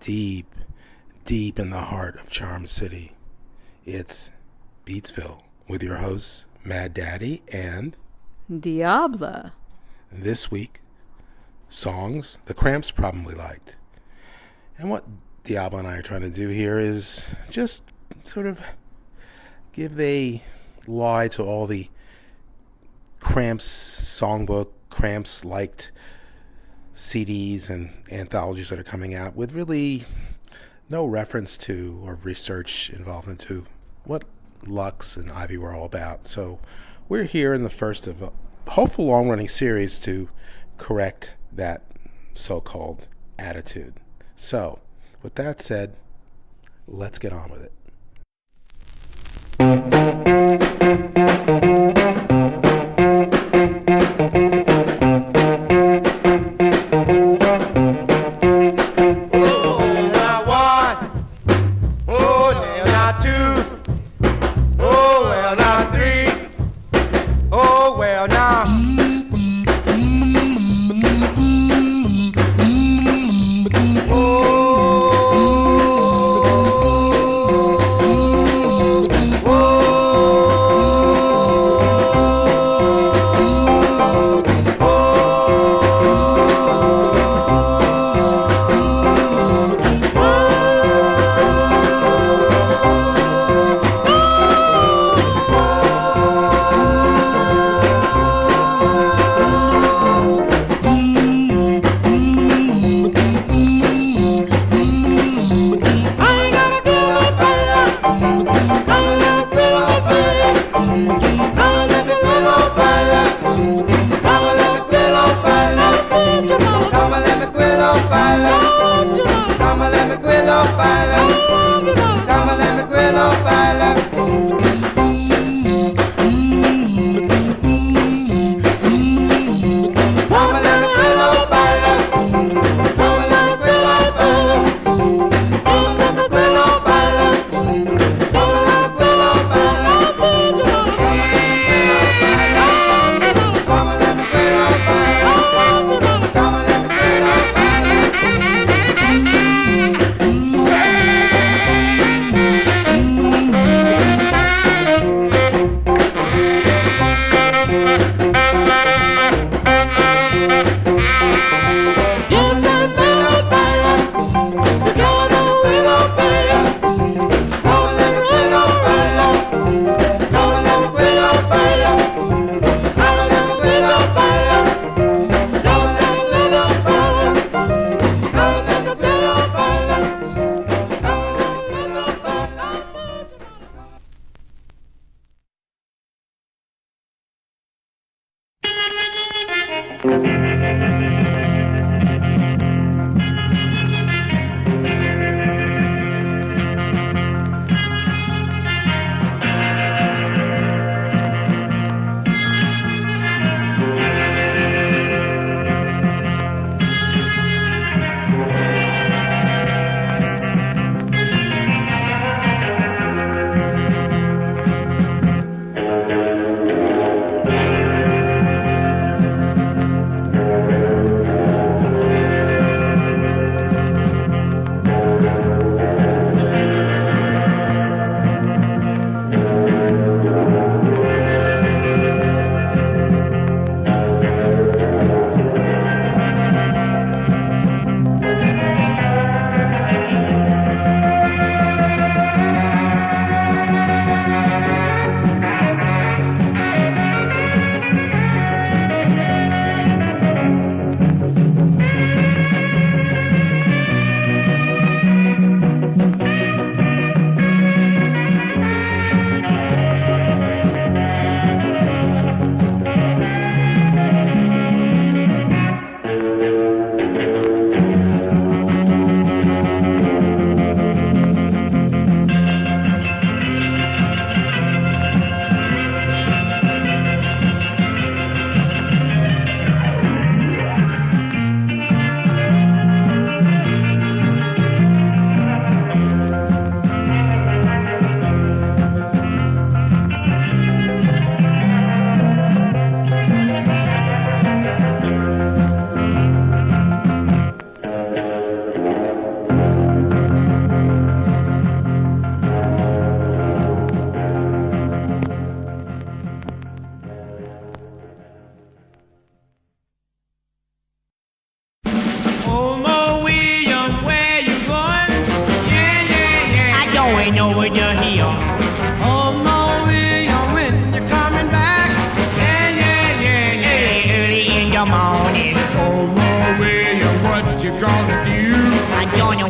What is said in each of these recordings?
deep, deep in the heart of Charm City. It's Beatsville with your hosts, Mad Daddy and Diabla. This week, songs the Cramps probably liked. And what Diabla and I are trying to do here is just sort of give a lie to all the Cramps songbook, Cramps liked CDs and anthologies that are coming out with really no reference to or research involved into what Lux and Ivy were all about. So we're here in the first of a hopeful long-running series to correct that so-called attitude. So with that said, let's get on with it.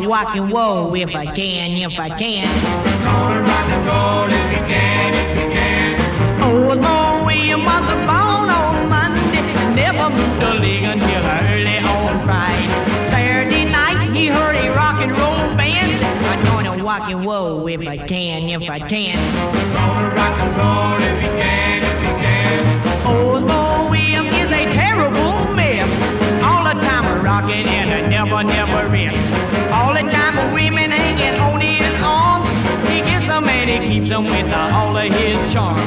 gonna rock and roll if I can, if I can. Gonna rock and roll if you can, if you can. Old Boy William was born on Monday, never moved a leg until early on Friday. Saturday night he heard a rock and roll band say, I'm gonna rock and roll if I can, if I can. Gonna rock and roll if you can, if you can. Old Boy William is a terrible mess. All the time a rocking and a never rest. All the time a women hanging on his arms. He gets them and he keeps them with all of his charms.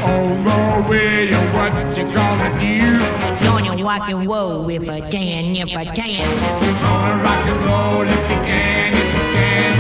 Oh, Lord William, what you gonna do? Gonna rock and roll if I can, if I can. Gonna rock and roll if you can, if you can.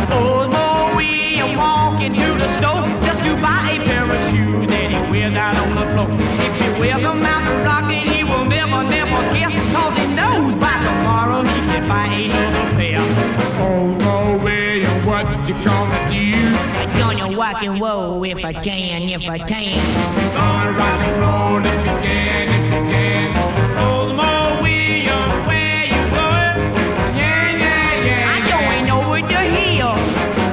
Old Boy William walking to the store just to buy a pair of shoes that he wears out on the floor. If he wears them out to rockin', he will never care, cause he knows by tomorrow he can buy another pair. Oh, Lord William, what you gonna do? I'm gonna rock and roll if I can, if I can. Gonna rock and roll if you can, if you can. Old Boy William, where you going? Yeah, yeah, yeah. I'm going over the hill.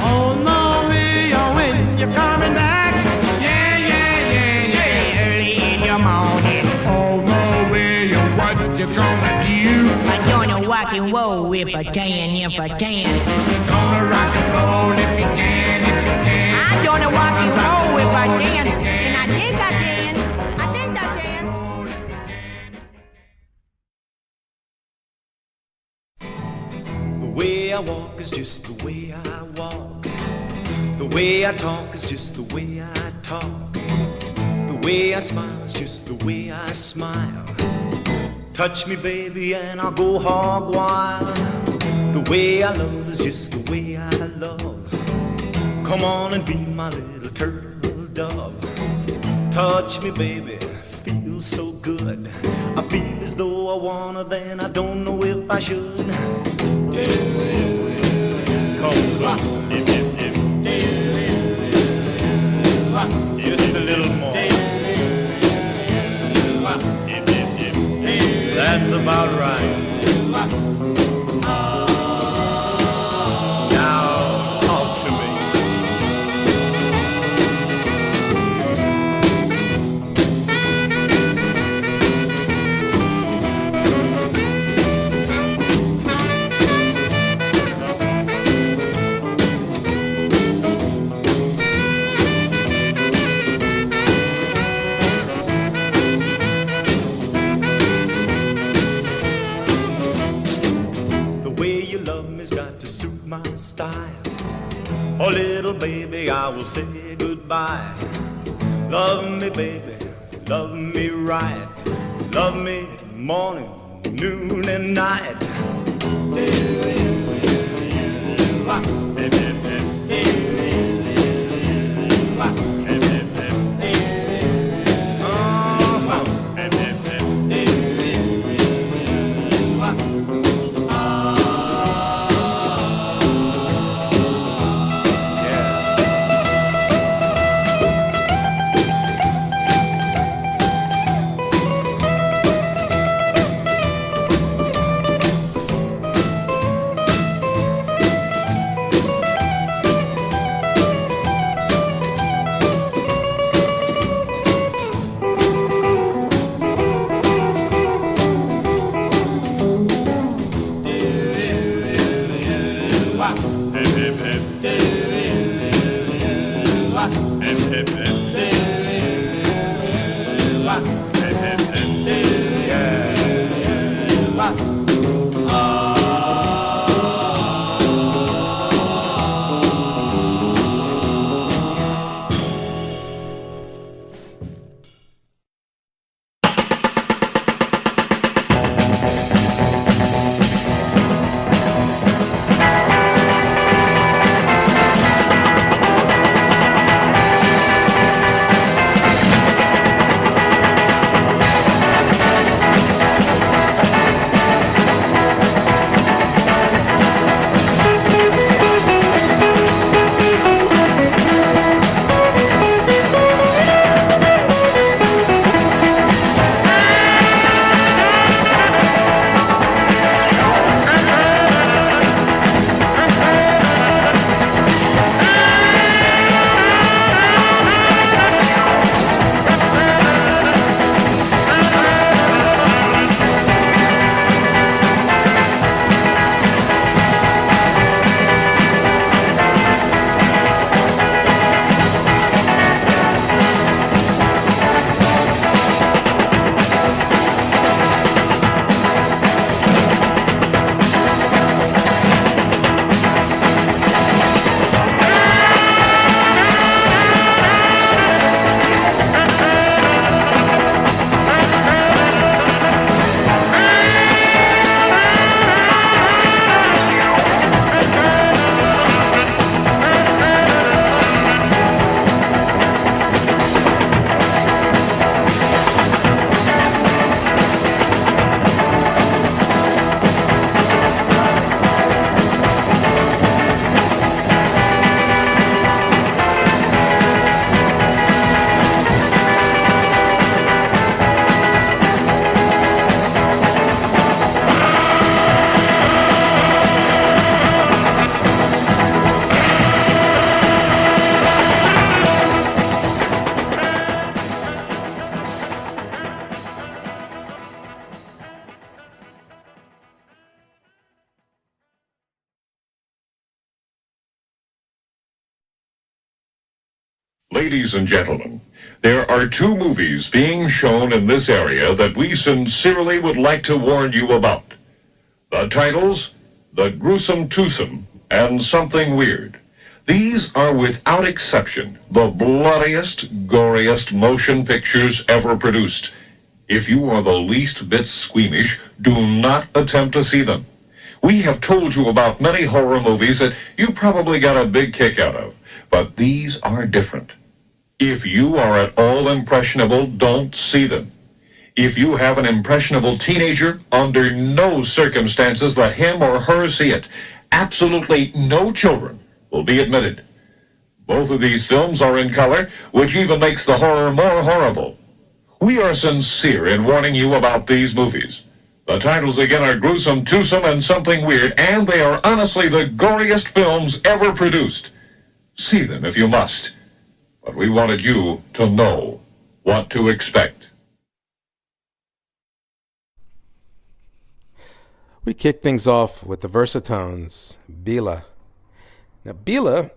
Old Boy William, when you coming back? Yeah, yeah, yeah, yeah. Hey, early in the morning. Oh, Lord William, what you gonna do? I'm gonna rock and roll if I can, if I can. Gonna rock and roll if you can, if you can. I'm gonna rock and roll if I can, and I think I can. I think I can. The way I walk is just the way I walk. The way I talk is just the way I talk. The way I smile is just the way I smile. Touch me, baby, and I'll go hog wild. The way I love is just the way I love. Come on and be my little turtle dove. Touch me, baby, feels so good. I feel as though I wanna, then I don't know if I should. Come close, just a little more. That's about right. Now talk to me. Style. Oh, little baby, I will say goodbye. Love me, baby, love me right. Love me morning, noon, and night. Ladies and gentlemen, there are two movies being shown in this area that we sincerely would like to warn you about. The titles, The Gruesome Twosome and Something Weird. These are without exception the bloodiest, goriest motion pictures ever produced. If you are the least bit squeamish, do not attempt to see them. We have told you about many horror movies that you probably got a big kick out of, but these are different. If you are at all impressionable, don't see them. If you have an impressionable teenager, under no circumstances let him or her see it. Absolutely no children will be admitted. Both of these films are in color, which even makes the horror more horrible. We are sincere in warning you about these movies. The titles again are Gruesome Twosome and Something Weird, and they are honestly the goriest films ever produced. See them if you must. But we wanted you to know what to expect. We kick things off with the Versatones, Bila. Now, Bila,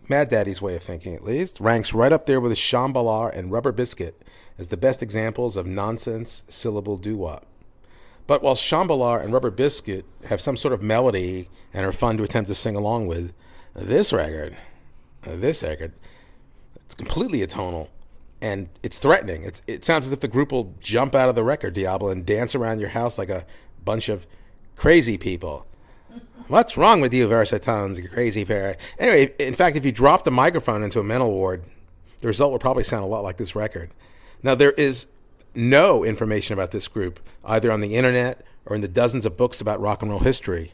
Mad Daddy's way of thinking at least, ranks right up there with Shambhala and Rubber Biscuit as the best examples of nonsense syllable doo-wop. But while Shambhala and Rubber Biscuit have some sort of melody and are fun to attempt to sing along with, this record, it's completely atonal, and it's threatening. It sounds as if the group will jump out of the record, Diablo, and dance around your house like a bunch of crazy people. What's wrong with you, Versatones, you crazy pair? Anyway, in fact, if you dropped a microphone into a mental ward, the result would probably sound a lot like this record. Now, there is no information about this group, either on the internet or in the dozens of books about rock and roll history.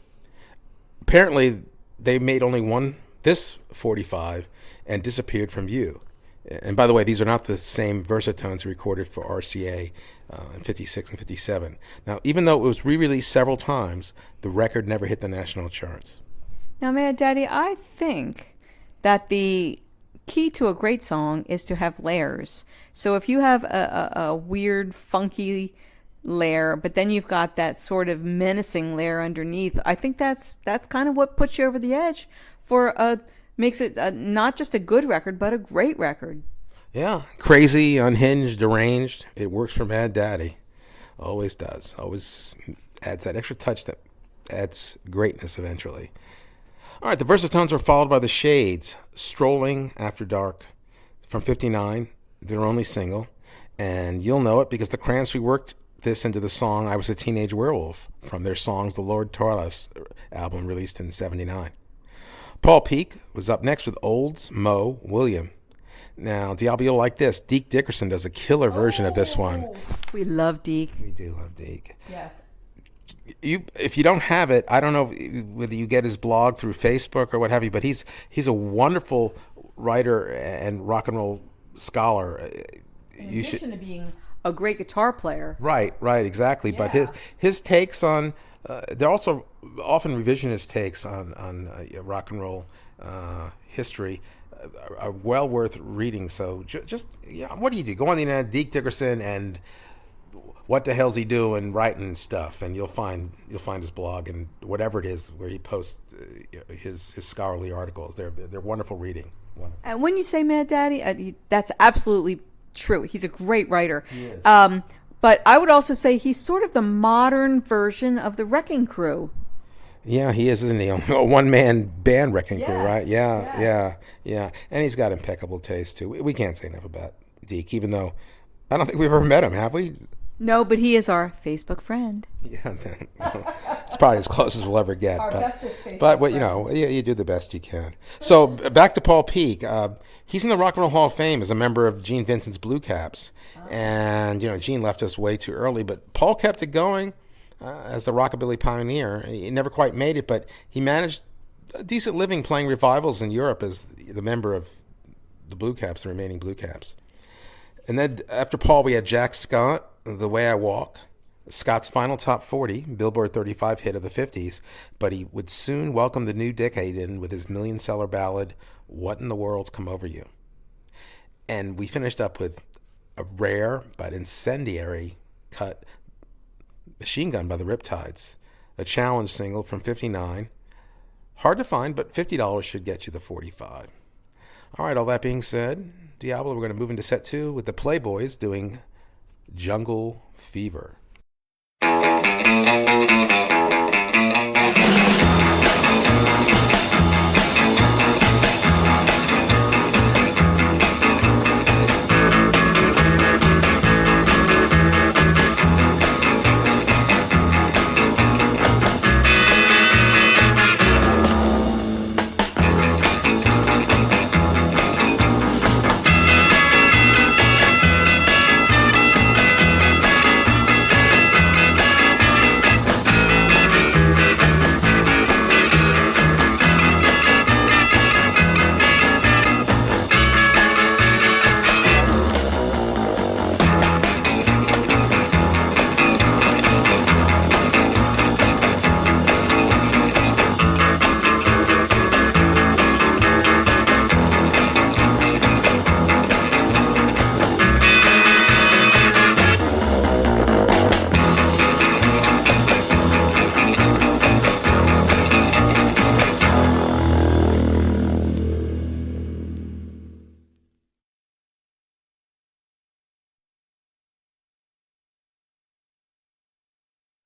Apparently, they made only this 45 and disappeared from view. And by the way, these are not the same Versatones recorded for RCA in 56 and 57. Now, even though it was re-released several times, the record never hit the national charts. Now, Mad Daddy, I think that the key to a great song is to have layers. So if you have a weird, funky layer, but then you've got that sort of menacing layer underneath, I think that's kind of what puts you over the edge makes it not just a good record, but a great record. Yeah, crazy, unhinged, deranged. It works for Mad Daddy. Always does. Always adds that extra touch that adds greatness eventually. All right, the Versatones were followed by the Shades, Strolling After Dark, from 59, their only single. And you'll know it because the Cramps reworked this into the song I Was a Teenage Werewolf from their Songs the Lord Taught Us album released in 79. Paul Peak was up next with Olds, Mo, William. Now, Diablo, you'll like this. Deke Dickerson does a killer version of this one. We love Deke. We do love Deke. Yes. If you don't have it, I don't know whether you get his blog through Facebook or what have you, but he's a wonderful writer and rock and roll scholar. In addition to being a great guitar player. Right, exactly. Yeah. But his takes on they're also often revisionist takes on rock and roll history are well worth reading. So just what do you do? Go on the internet, Deke Dickerson, and what the hell's he doing writing stuff, and you'll find his blog and whatever it is where he posts his scholarly articles. They're wonderful reading. Wonderful. And when you say Mad Daddy, that's absolutely true. He's a great writer. He is. But I would also say he's sort of the modern version of the Wrecking Crew. Yeah, he is, isn't he? A one-man band Wrecking Crew, right? Yes. Yeah. And he's got impeccable taste, too. We can't say enough about Deke, even though I don't think we've ever met him, have we? No, but he is our Facebook friend. Yeah, it's probably as close as we'll ever get. But you do the best you can. So back to Paul Peak. He's in the Rock and Roll Hall of Fame as a member of Gene Vincent's Blue Caps. And, Gene left us way too early, but Paul kept it going as the rockabilly pioneer. He never quite made it, but he managed a decent living playing revivals in Europe as the member of the Blue Caps, the remaining Blue Caps. And then after Paul, we had Jack Scott, The Way I Walk, Scott's final top 40, Billboard 35 hit of the 50s, but he would soon welcome the new decade in with his million-seller ballad, What in the World's Come Over You? And we finished up with a rare but incendiary cut, Machine Gun by the Riptides, a challenge single from 59. Hard to find, but $50 should get you the 45. All right, all that being said, Diablo, we're going to move into set 2 with the Playboys doing Jungle Fever.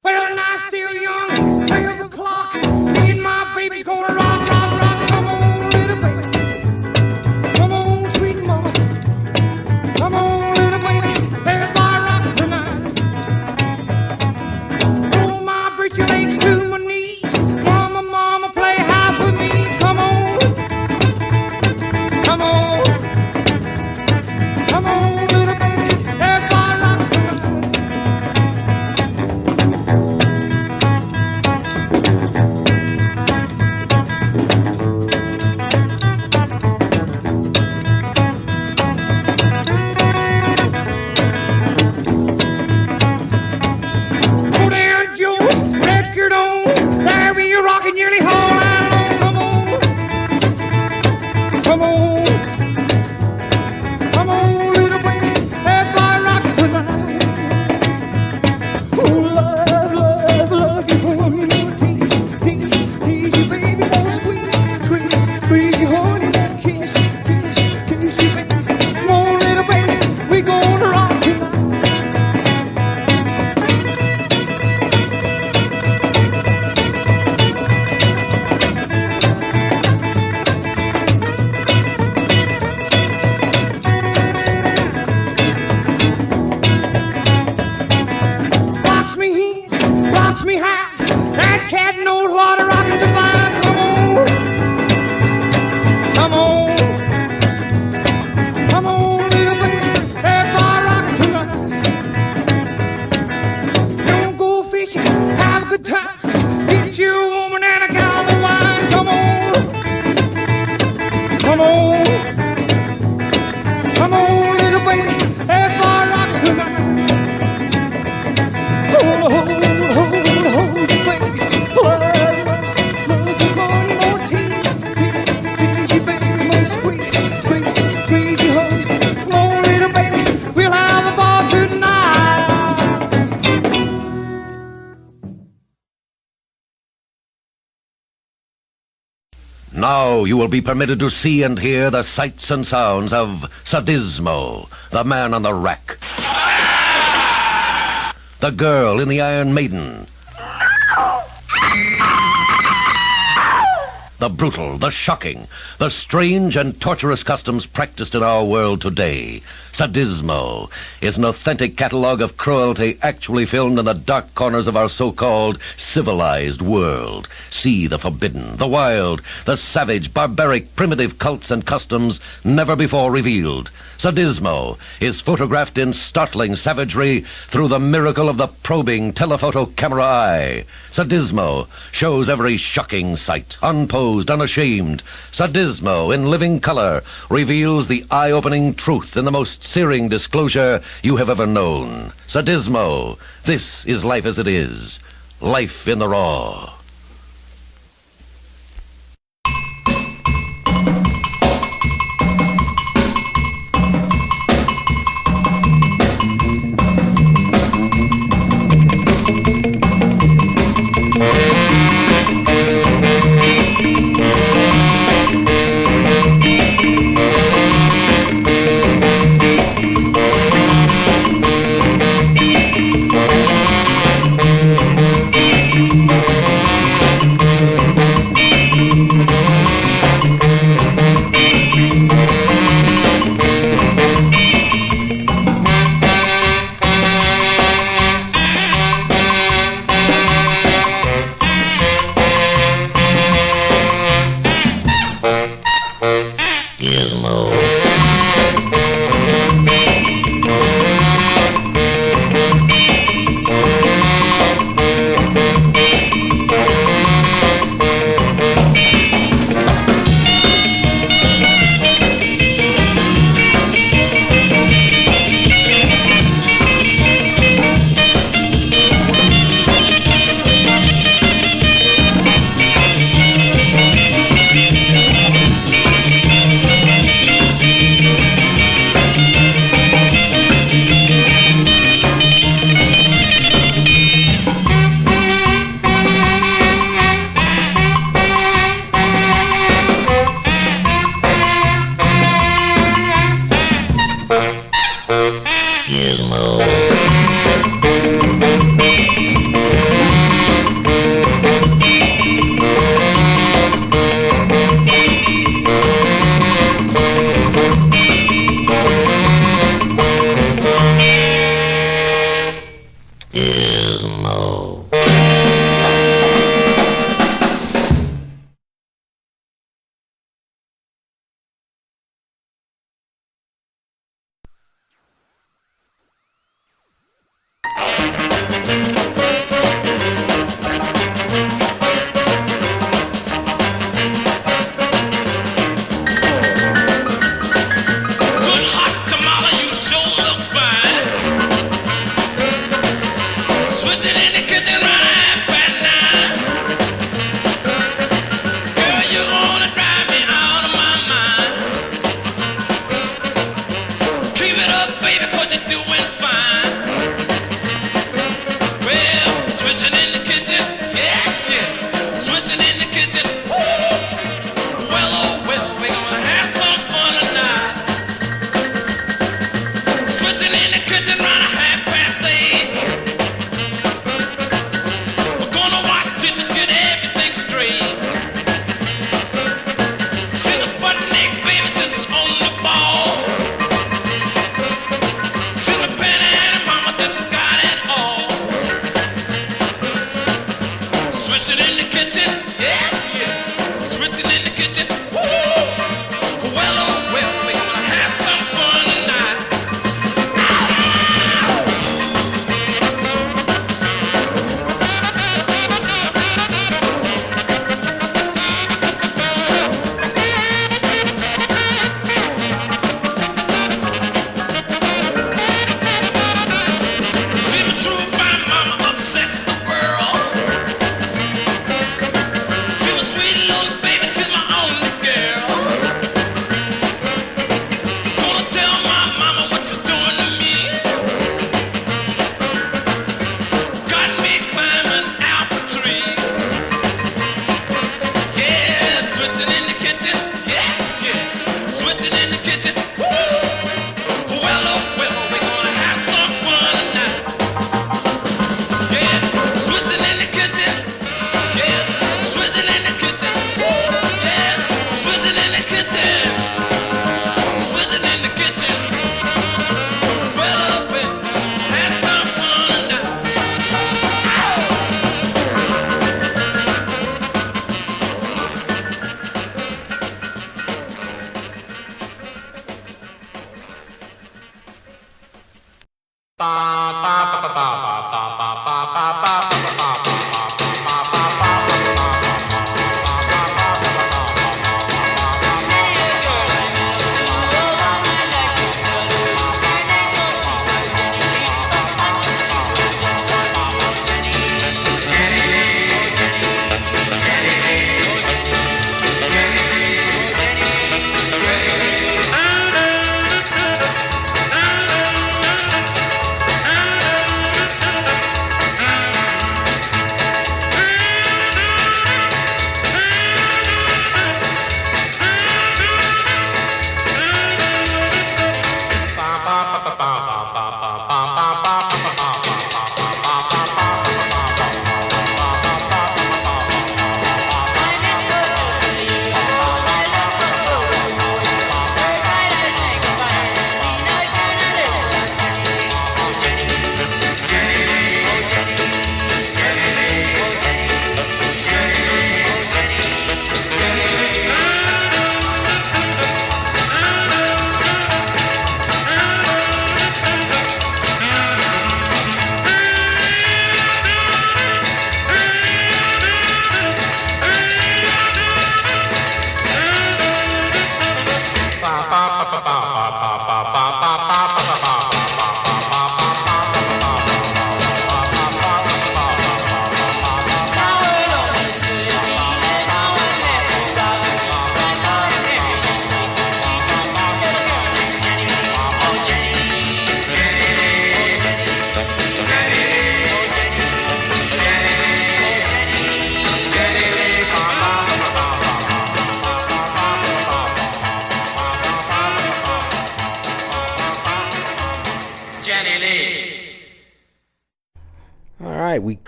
Well, and I'm still young, 12 o'clock. Me and my baby's gonna rock, rock, rock. Come on, little baby. Come on, sweet mama. Come on, little baby. Everybody rock tonight. Roll my britches legs to my knees. Mama, mama, play house with me. Come on. Come on. Come on, little baby. Everybody rock tonight. Now you will be permitted to see and hear the sights and sounds of Sadismo, the man on the rack. The girl in the Iron Maiden. The brutal, the shocking, the strange and torturous customs practiced in our world today. Sadismo is an authentic catalogue of cruelty actually filmed in the dark corners of our so-called civilized world. See the forbidden, the wild, the savage, barbaric, primitive cults and customs never before revealed. Sadismo is photographed in startling savagery through the miracle of the probing telephoto camera eye. Sadismo shows every shocking sight, unposed, unashamed. Sadismo, in living color, reveals the eye-opening truth in the most searing disclosure you have ever known. Sadismo, this is life as it is. Life in the raw.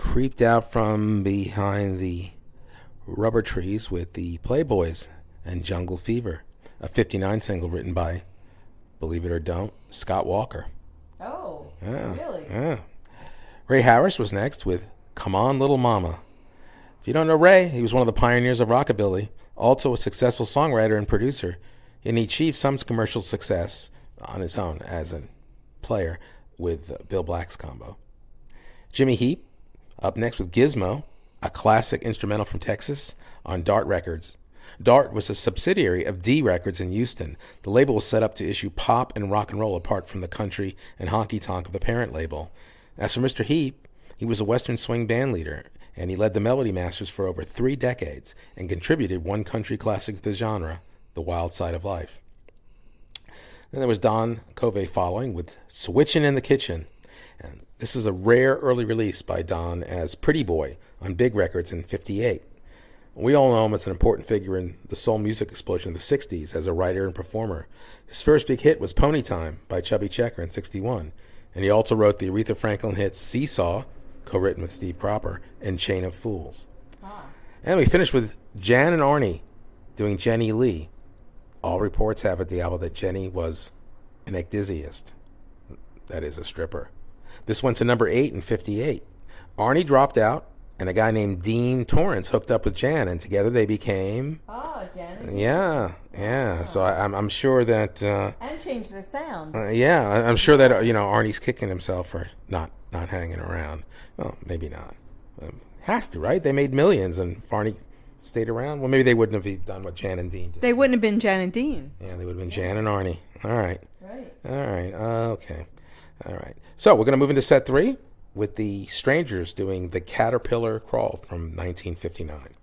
creeped out from behind the rubber trees with the Playboys and Jungle Fever, a 59 single written by, believe it or don't, Scott Walker. Oh, Yeah, really? Yeah. Ray Harris was next with Come On Little Mama. If you don't know Ray, he was one of the pioneers of rockabilly, also a successful songwriter and producer, and he achieved some commercial success on his own as a player with Bill Black's combo. Jimmy Heap, up next with Gizmo, a classic instrumental from Texas, on Dart Records. Dart was a subsidiary of D Records in Houston. The label was set up to issue pop and rock and roll apart from the country and honky-tonk of the parent label. As for Mr. Heap, he was a Western swing band leader, and he led the Melody Masters for over 3 decades and contributed one country classic to the genre, The Wild Side of Life. Then there was Don Covey following with Switchin' in the Kitchen. And this was a rare early release by Don as Pretty Boy on Big Records in '58. We all know him as an important figure in the soul music explosion of the 60s as a writer and performer. His first big hit was Pony Time by Chubby Checker in '61. And he also wrote the Aretha Franklin hits Seesaw, co-written with Steve Cropper, and Chain of Fools. And we finished with Jan and Arnie doing Jenny Lee. All reports have it, the album, that Jenny was an ecdysiast. That is, a stripper. This went to number 8 in '58. Arnie dropped out, and a guy named Dean Torrance hooked up with Jan, and together they became... Oh, Jan. Yeah. So I'm sure that... and changed the sound. I'm sure that, Arnie's kicking himself for not hanging around. Well, maybe not. Has to, right? They made millions, and if Arnie stayed around, well, maybe they wouldn't have done what Jan and Dean did. They wouldn't have been Jan and Dean. Yeah, they would have been Jan and Arnie. All right. Right. All right. Okay. All right. So we're going to move into set 3 with the Strangers doing The Caterpillar Crawl from 1959.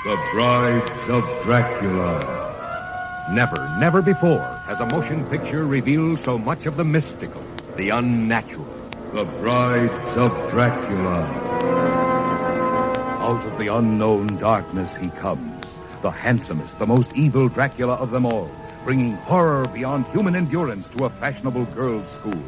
The Brides of Dracula. Never before has a motion picture revealed so much of the mystical, the unnatural. The Brides of Dracula. Out of the unknown darkness he comes, the handsomest, the most evil Dracula of them all, bringing horror beyond human endurance to a fashionable girls' school.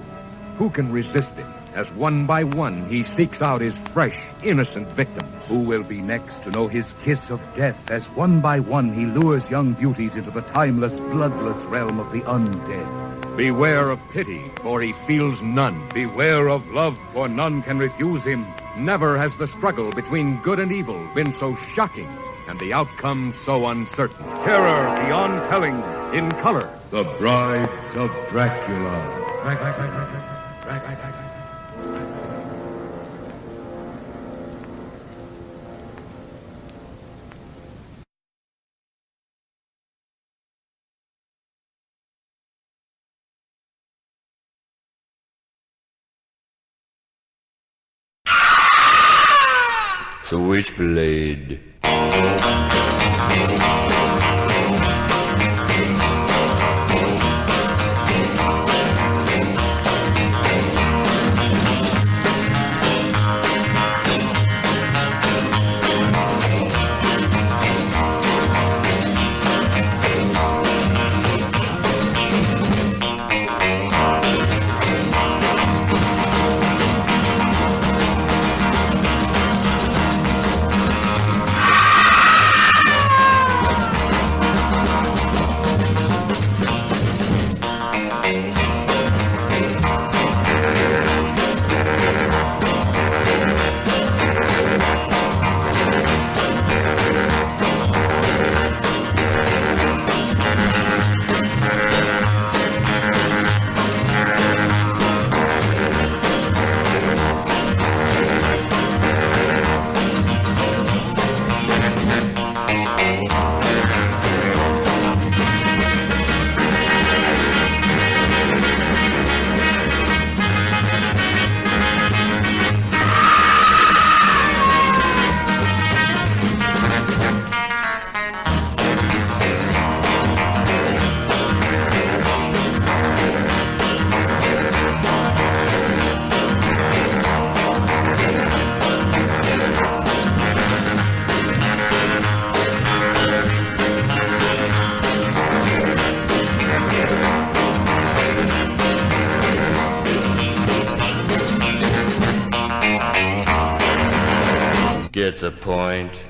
Who can resist him as one by one he seeks out his fresh, innocent victims? Who will be next to know his kiss of death as one by one he lures young beauties into the timeless, bloodless realm of the undead? Beware of pity, for he feels none. Beware of love, for none can refuse him. Never has the struggle between good and evil been so shocking and the outcome so uncertain. Terror beyond telling in color. The Brides of Dracula. Switchblade. Gets a point.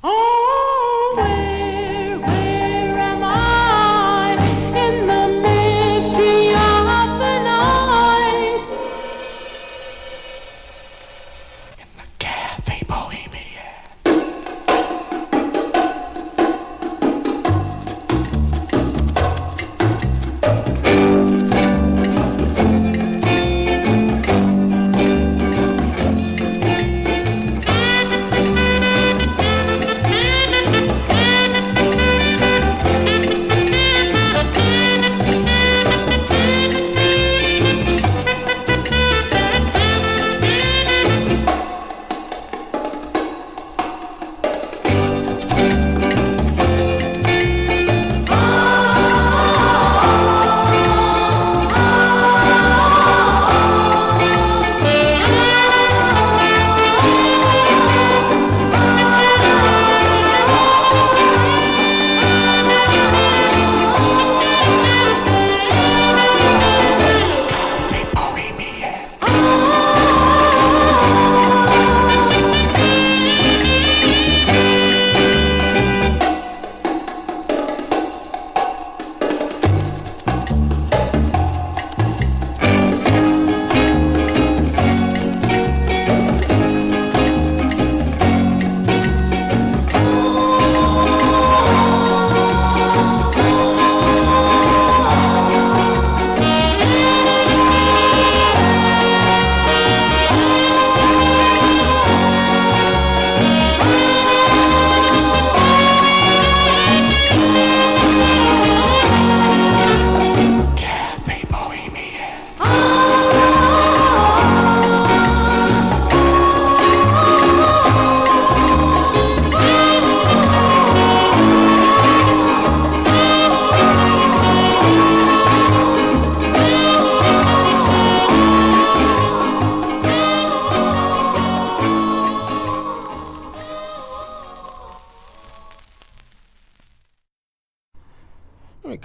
Oh, where am I in the mystery of the night? In the Cafe Bohemia.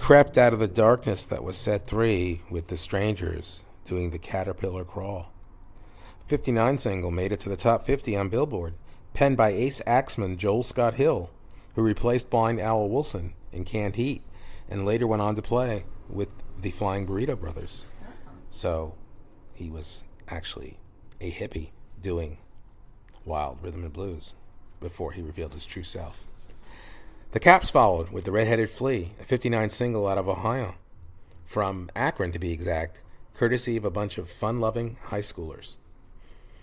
crept out of the darkness that was set free with the Strangers doing the Caterpillar Crawl. 59 single made it to the top 50 on Billboard, penned by ace axeman Joel Scott Hill, who replaced blind Al Wilson in Canned Heat, and later went on to play with the Flying Burrito Brothers. So he was actually a hippie doing wild rhythm and blues before he revealed his true self. The Caps followed with the Red-Headed Flea, a 59 single out of Ohio, from Akron to be exact, courtesy of a bunch of fun-loving high schoolers.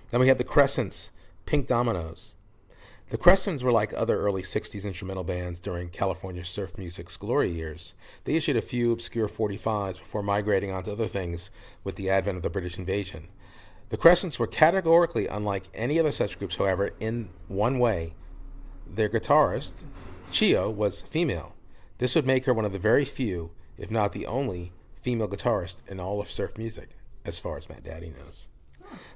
Then we had the Crescents, Pink Dominoes. The Crescents were like other early 60s instrumental bands during California surf music's glory years. They issued a few obscure 45s before migrating onto other things with the advent of the British invasion. The Crescents were categorically unlike any other such groups, however, in one way. Their guitarist, Chio, was female. This would make her one of the very few, if not the only, female guitarist in all of surf music, as far as Matt Daddy knows.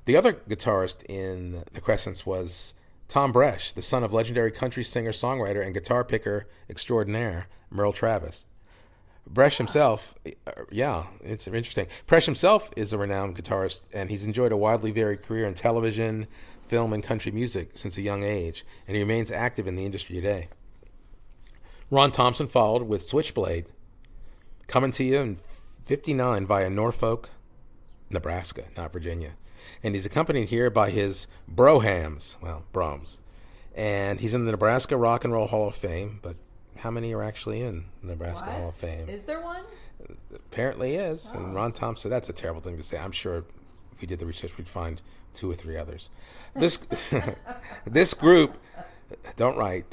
The other guitarist in the Crescents was Tom Bresch, the son of legendary country singer-songwriter and guitar picker extraordinaire Merle Travis. Bresch himself, it's interesting. Bresch himself is a renowned guitarist, and he's enjoyed a widely varied career in television, film, and country music since a young age, and he remains active in the industry today. Ron Thompson followed with Switchblade, coming to you in 59 via Norfolk, Nebraska, not Virginia. And he's accompanied here by his Brohams, Brahms. And he's in the Nebraska Rock and Roll Hall of Fame, but how many are actually in the Nebraska Hall of Fame? Is there one? Apparently is. And Ron Thompson, that's a terrible thing to say. I'm sure if we did the research, we'd find 2 or 3 others. This group, don't write.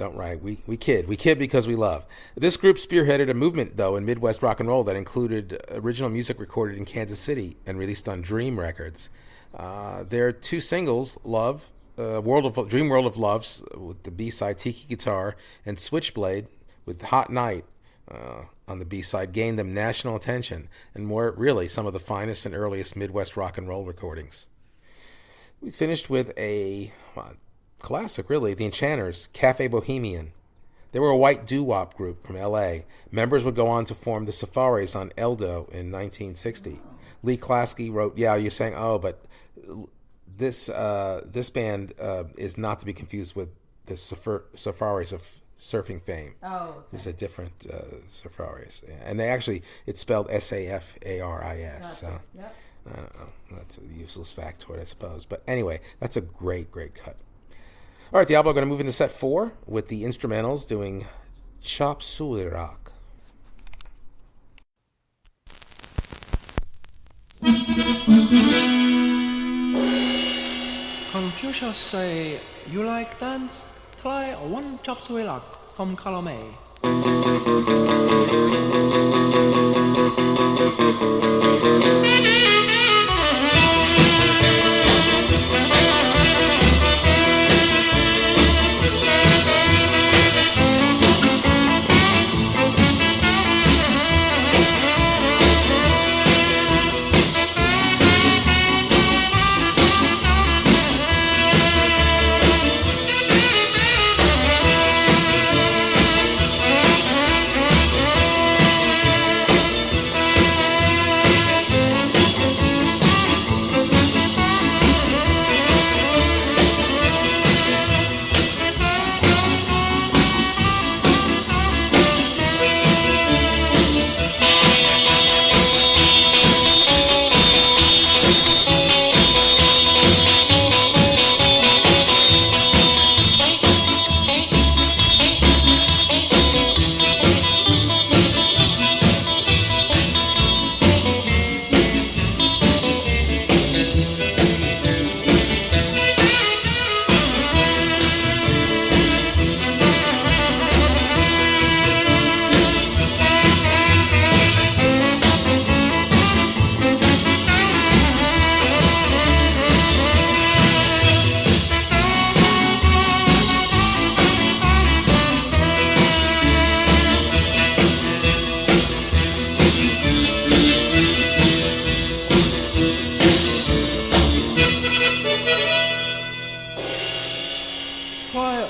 We kid because we love. This group spearheaded a movement, though, in Midwest rock and roll that included original music recorded in Kansas City and released on Dream Records. Their 2 singles, Love, Dream World of Loves with the B-side Tiki Guitar, and Switchblade with Hot Night on the B-side, gained them national attention and were really some of the finest and earliest Midwest rock and roll recordings. We finished with a classic, really, the Enchanters, Cafe Bohemian. They were a white doo-wop group from L.A. Members would go on to form the Safaris on Eldo in 1960. Lee Klasky wrote, you're saying, but this band is not to be confused with the Safaris of surfing fame. Oh, okay. This is a different Safaris. Yeah. And they actually, it's spelled Safaris. Gotcha. So, yep. I don't know. That's a useless factoid, I suppose. But anyway, that's a great cut. All right, the album, I'm going to move into set 4 with the instrumentals doing Chop Suey Rock. Confucius say, you like dance? Try one chop suey rock from column A.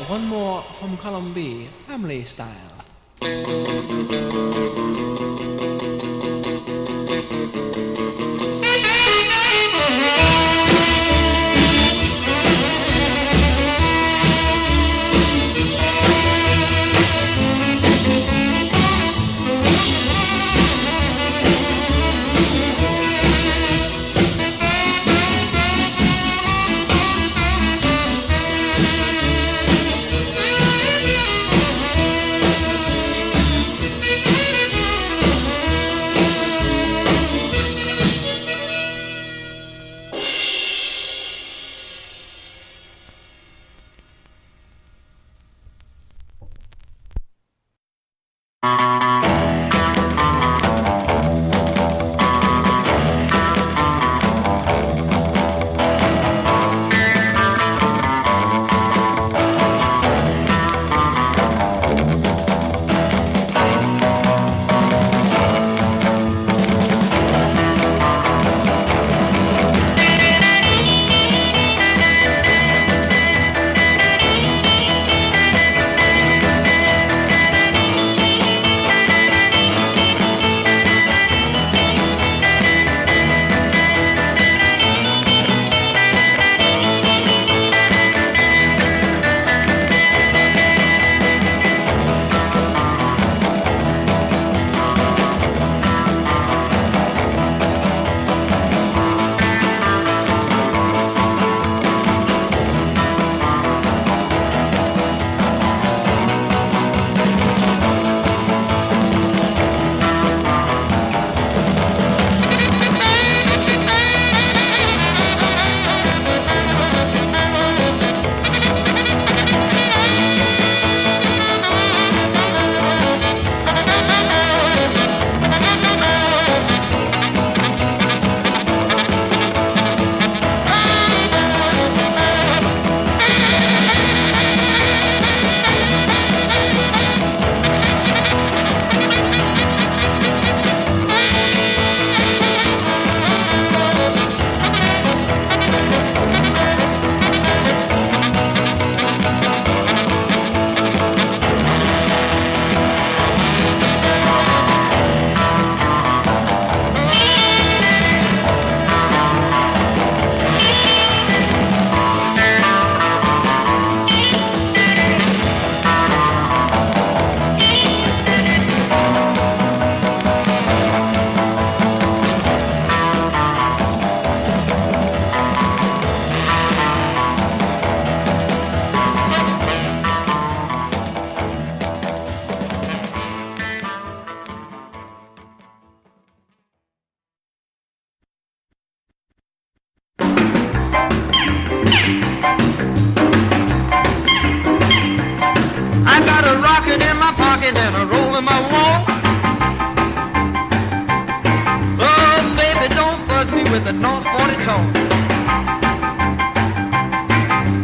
One more from column B, family style. rocking and a rolling my walk. Oh, baby, don't buzz me with the North 40 talk.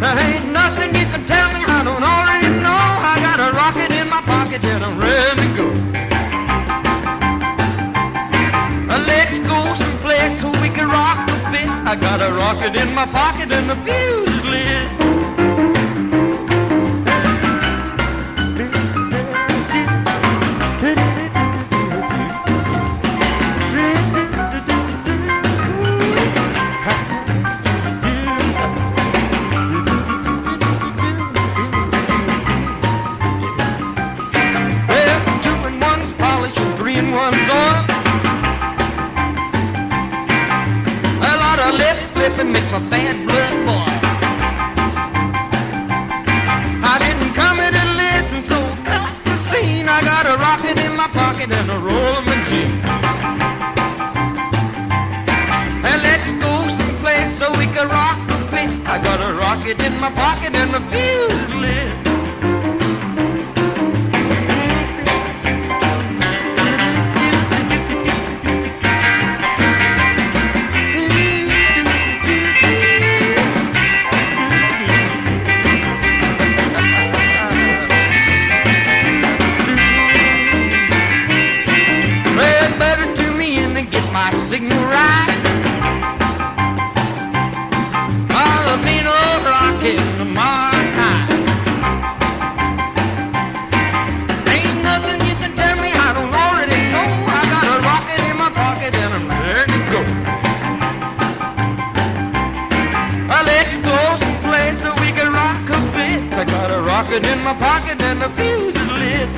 There ain't nothing you can tell me I don't already know. I got a rocket in my pocket and I'm ready to go. Let's go someplace so we can rock a bit. I got a rocket in my pocket and the fuse is lit. Well, 2 and 1's polish and 3 and 1's oil. And make my bad blood boil. I didn't come here to listen, so cut the scene. I got a rocket in my pocket and a roll my jean. And let's go someplace so we can rock a bit. I got a rocket in my pocket and the fuse is lit. Signal right. I'll be no rocket tomorrow night. Ain't nothing you can tell me I don't already know. I got a rocket in my pocket and I'm ready to go. Let's go someplace so we can rock a bit. I got a rocket in my pocket and the fuse is lit.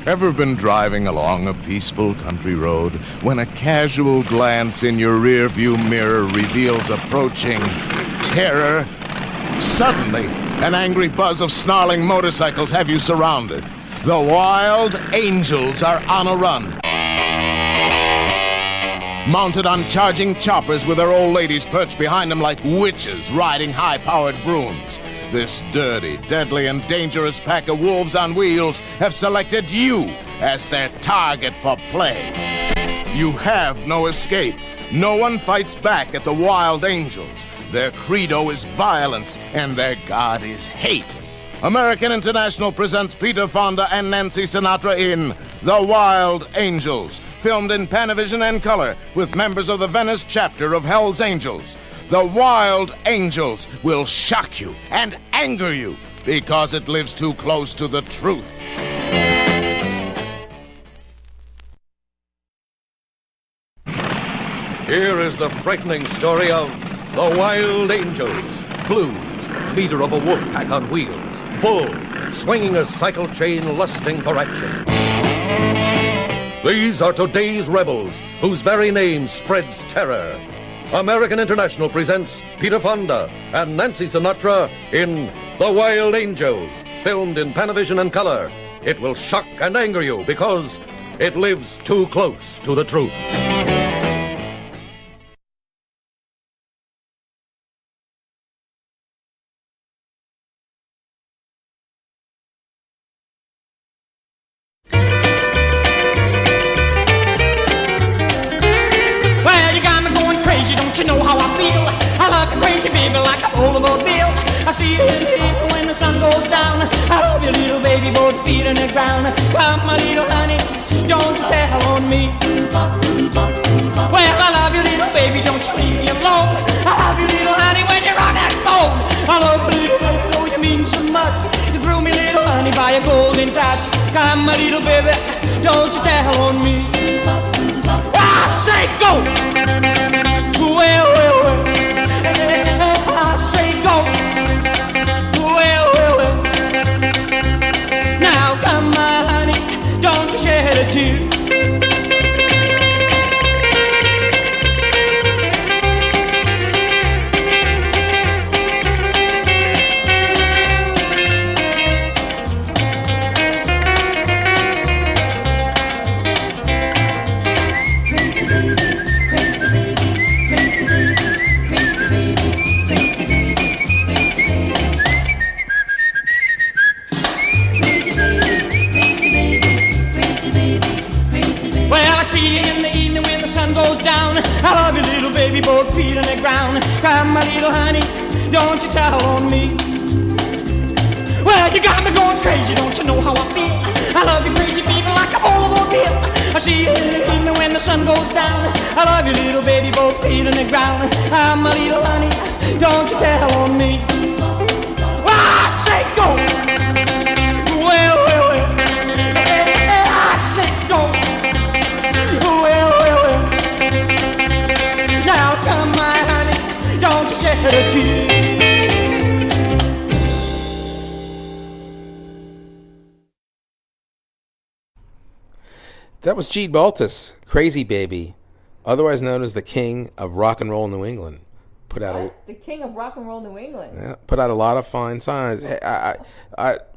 Ever been driving along a peaceful country road when a casual glance in your rearview mirror reveals approaching terror? Suddenly, an angry buzz of snarling motorcycles have you surrounded. The wild angels are on a run. Mounted on charging choppers with their old ladies perched behind them like witches riding high-powered brooms. This dirty, deadly, and dangerous pack of wolves on wheels have selected you as their target for play. You have no escape. No one fights back at the wild angels. Their credo is violence, and their god is hate. American International presents Peter Fonda and Nancy Sinatra in The Wild Angels, filmed in Panavision and color with members of the Venice chapter of Hell's Angels. The Wild Angels will shock you and anger you because it lives too close to the truth. Here is the frightening story of The Wild Angels. Blues, leader of a wolf pack on wheels. Bull, swinging a cycle chain, lusting for action. These are today's rebels, whose very name spreads terror. American International presents Peter Fonda and Nancy Sinatra in The Wild Angels, filmed in Panavision and color. It will shock and anger you because it lives too close to the truth. See you when the sun goes down. I love you, little baby, both feet in the ground. Come, my little honey, don't you tell on me. Well, I love you, little baby, don't you leave me alone. I love you, little honey, when you're on that phone. I love you, little baby, though you mean so much. You threw me, little honey, by a golden touch. Come, my little baby, don't you tell on me. I say go. Well, well, well. I say go. Too. I love you, little baby, both feet on the ground. Come, my little honey, don't you tell on me. Well, you got me going crazy, don't you know how I feel? I love you crazy people like a bowl of oatmeal. I see you in the evening when the sun goes down. I love you, little baby, both feet on the ground. Come, my little honey, don't you tell on me. Well, I say go. Well, well, well. I say go. Well, well, well. Now come, my honey, don't you shed a tear. That was Gene Baltus, Crazy Baby, otherwise known as the King of Rock and Roll New England. The King of Rock and Roll New England. Yeah, put out a lot of fine signs. I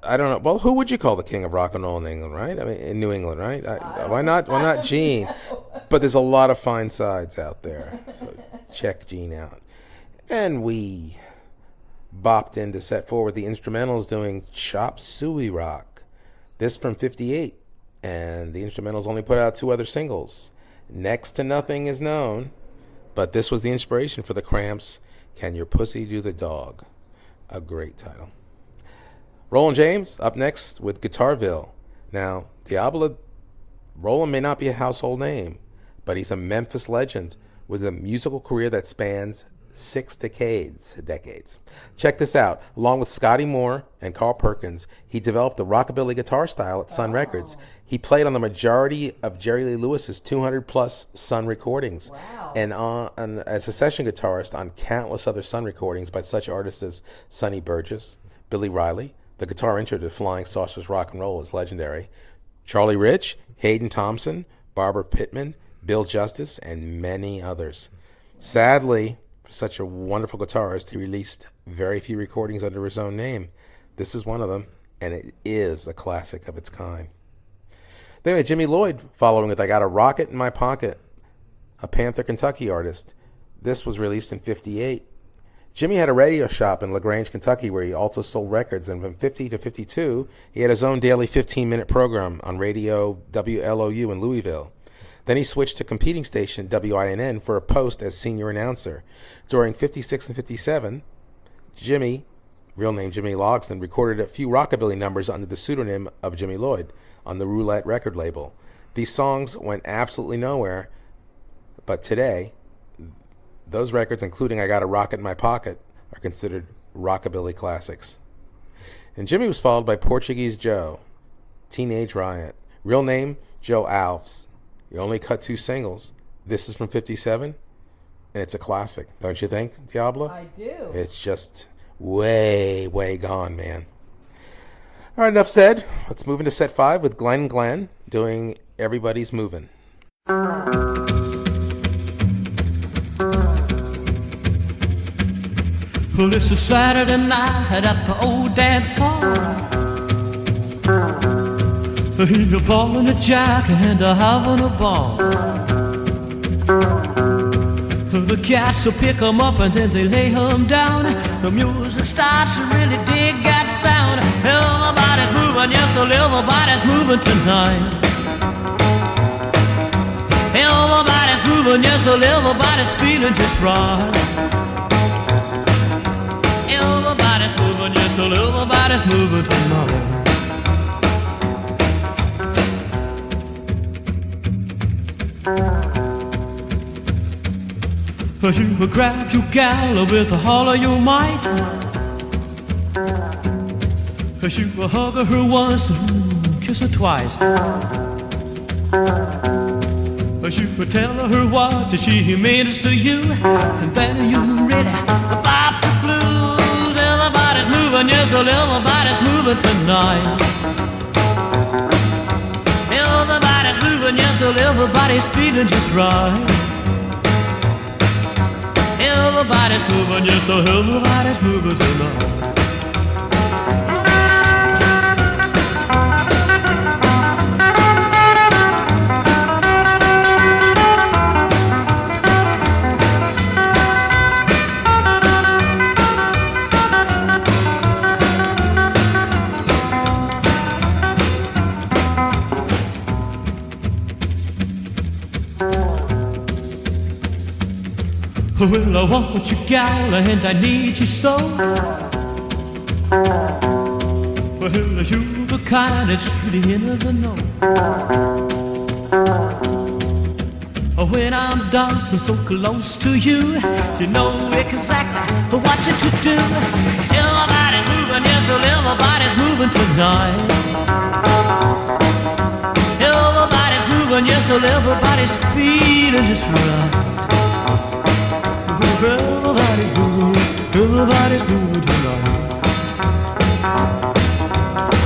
don't know. Well, who would you call the King of Rock and Roll in England, right? I mean, in New England, right? Why not Gene? But there's a lot of fine sides out there. So check Gene out. And we bopped in to set forward the instrumentals doing Chop Suey Rock. This from 58. And the instrumentals only put out 2 other singles. Next to Nothing is known. But this was the inspiration for the Cramps' Can Your Pussy Do the Dog? A great title. Roland James up next with Guitarville. Now, Diablo, Roland may not be a household name, but he's a Memphis legend with a musical career that spans 6 decades. Check this out. Along with Scotty Moore and Carl Perkins, he developed the rockabilly guitar style at Sun Records. He played on the majority of Jerry Lee Lewis's 200-plus Sun recordings. Wow. And as a session guitarist on countless other Sun recordings by such artists as Sonny Burgess, Billy Riley. The guitar intro to Flying Saucers Rock and Roll is legendary. Charlie Rich, Hayden Thompson, Barbara Pittman, Bill Justice, and many others. Sadly, for such a wonderful guitarist, he released very few recordings under his own name. This is one of them, and it is a classic of its kind. Then we had Jimmy Lloyd following with I Got a Rocket in My Pocket, a Panther, Kentucky artist. This was released in 58. Jimmy had a radio shop in LaGrange, Kentucky, where he also sold records, and from 50 to 52, he had his own daily 15-minute program on radio WLOU in Louisville. Then he switched to competing station WINN for a post as senior announcer. During 56 and 57, Jimmy real name Jimmy Logsdon, recorded a few rockabilly numbers under the pseudonym of Jimmy Lloyd on the Roulette record label. These songs went absolutely nowhere, but today, those records, including I Got a Rocket in My Pocket, are considered rockabilly classics. And Jimmy was followed by Portuguese Joe, Teenage Riot, real name Joe Alves. He only cut 2 singles. This is from 57, and it's a classic, don't you think, Diablo? I do. It's just way, way gone, man. All right, enough said. Let's move into set 5 with Glenn Glenn doing Everybody's Movin'. Well, it's a Saturday night at the old dance hall. You're balling a jack and having a ball. The cats will pick 'em up and then they lay 'em down. The music starts to really dig that sound. Everybody's moving, yes, well, everybody's moving tonight. Everybody's moving, yes, well, everybody's feeling just right. Everybody's moving, yes, well, everybody's moving tonight. You grab your gal with all of your might. You hug her once and kiss her twice. You tell her what she means to you, and then you really pop the blues. Everybody's moving, yes, well, everybody's moving tonight. Everybody's moving, yes, well, everybody's feeling just right. Everybody's moving, yes, so everybody's moving tonight. Well, I want you, gal, and I need you so. Well, you're the kind that's really in the know. When I'm dancing so close to you, you know exactly what to do. Everybody's moving, yes, well, everybody's moving tonight. Everybody's moving, yes, well, everybody's feeling just right. Everybody's moving tonight.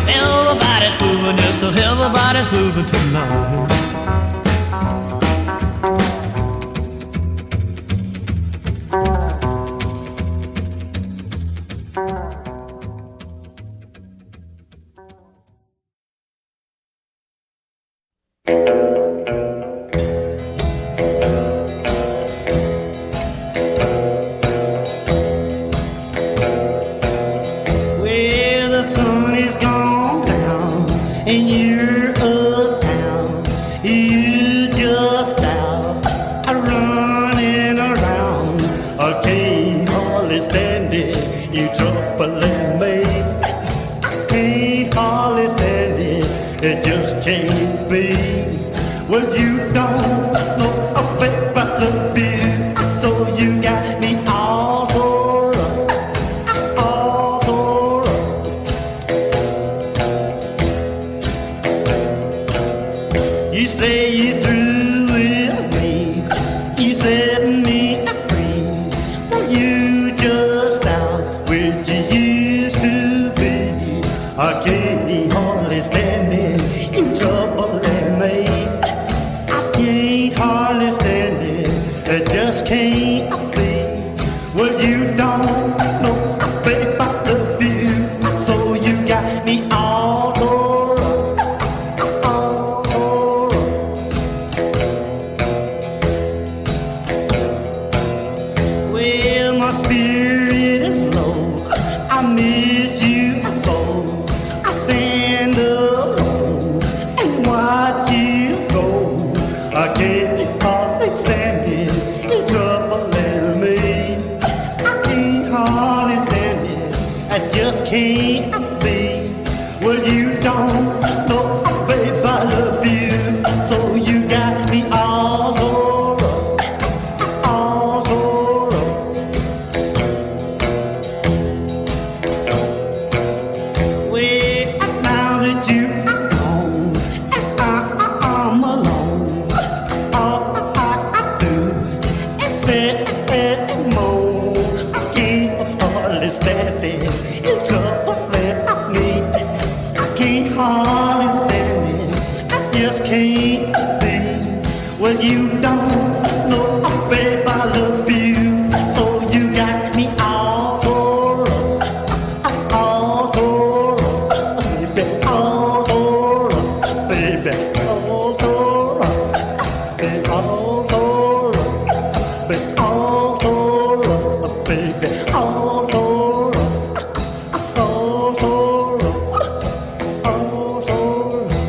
Everybody's moving, yes, so everybody's moving tonight. I just can't be. Well, you don't know, babe, I love you. So you got me all tore up, all tore up. Well, now that you're gone and I'm alone, all I do is sit and moan. I can't hardly stand it. You trouble me. I can't hardly stand it. I just can't be. Well, you don't know, babe, I love you. So you got me all tore up, all tore up, baby, all tore up, baby, all tore up, baby, all tore up, baby, all tore up, baby, all tore up, all tore up, all tore up.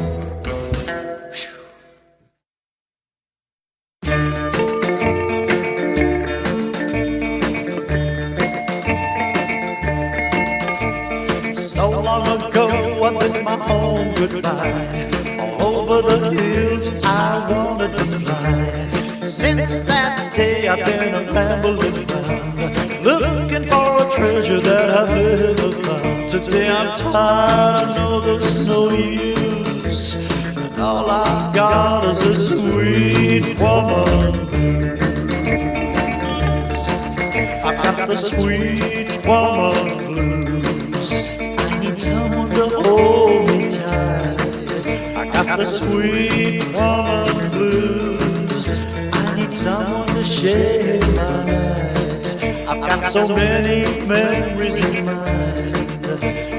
So long ago I bid my home goodbye. All over the hills I wanted to fly. Since that day I've been a rambling around, looking for a treasure that I've never found. Today I'm tired, I know there's no use, and all I've got is a sweet woman blues. I've got the sweet woman blues. I need someone to hold me tight. I got the sweet woman blues. I need someone to share my nights. I've got so many memories in mind.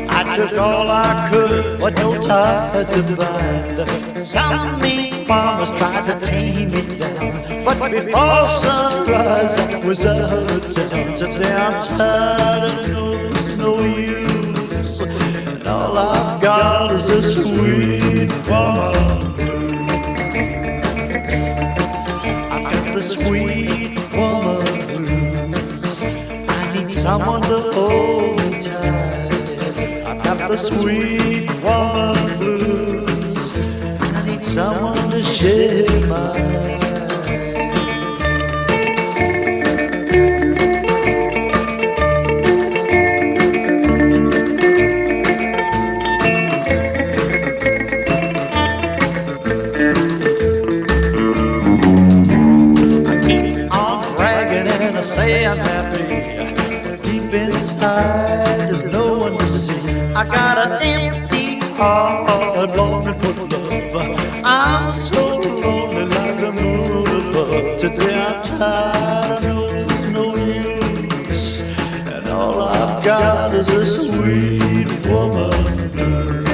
I took all I could, but no tie to bind. Some mean farmers tried to tame me down, but before sunrise I was out of town. Today I'm tired and know there's no use, and all I've got is a sweet woman blues. I've got the sweet woman blues. I need someone to hold me tight. I've got the sweet woman blues. I need someone to share my life. Say I'm happy, deep inside there's no one to see. I got an empty heart longing for love. I'm so lonely like the moon above. Today I'm tired, I know there's no use, and all I've got is a sweet woman blues.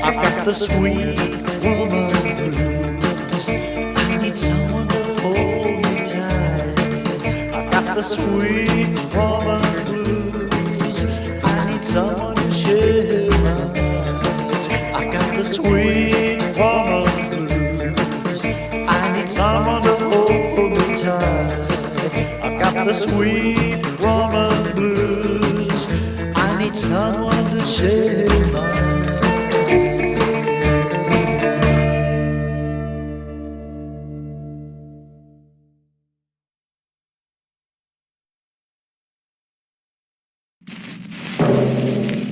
I've got the sweet woman blues. I need someone to hold me tight. I've got the sweet woman blues. I need someone to share my nights. I've got the sweet woman blues. I need someone to hold me tight. I've got the sweet woman blues. I need someone to share my nights.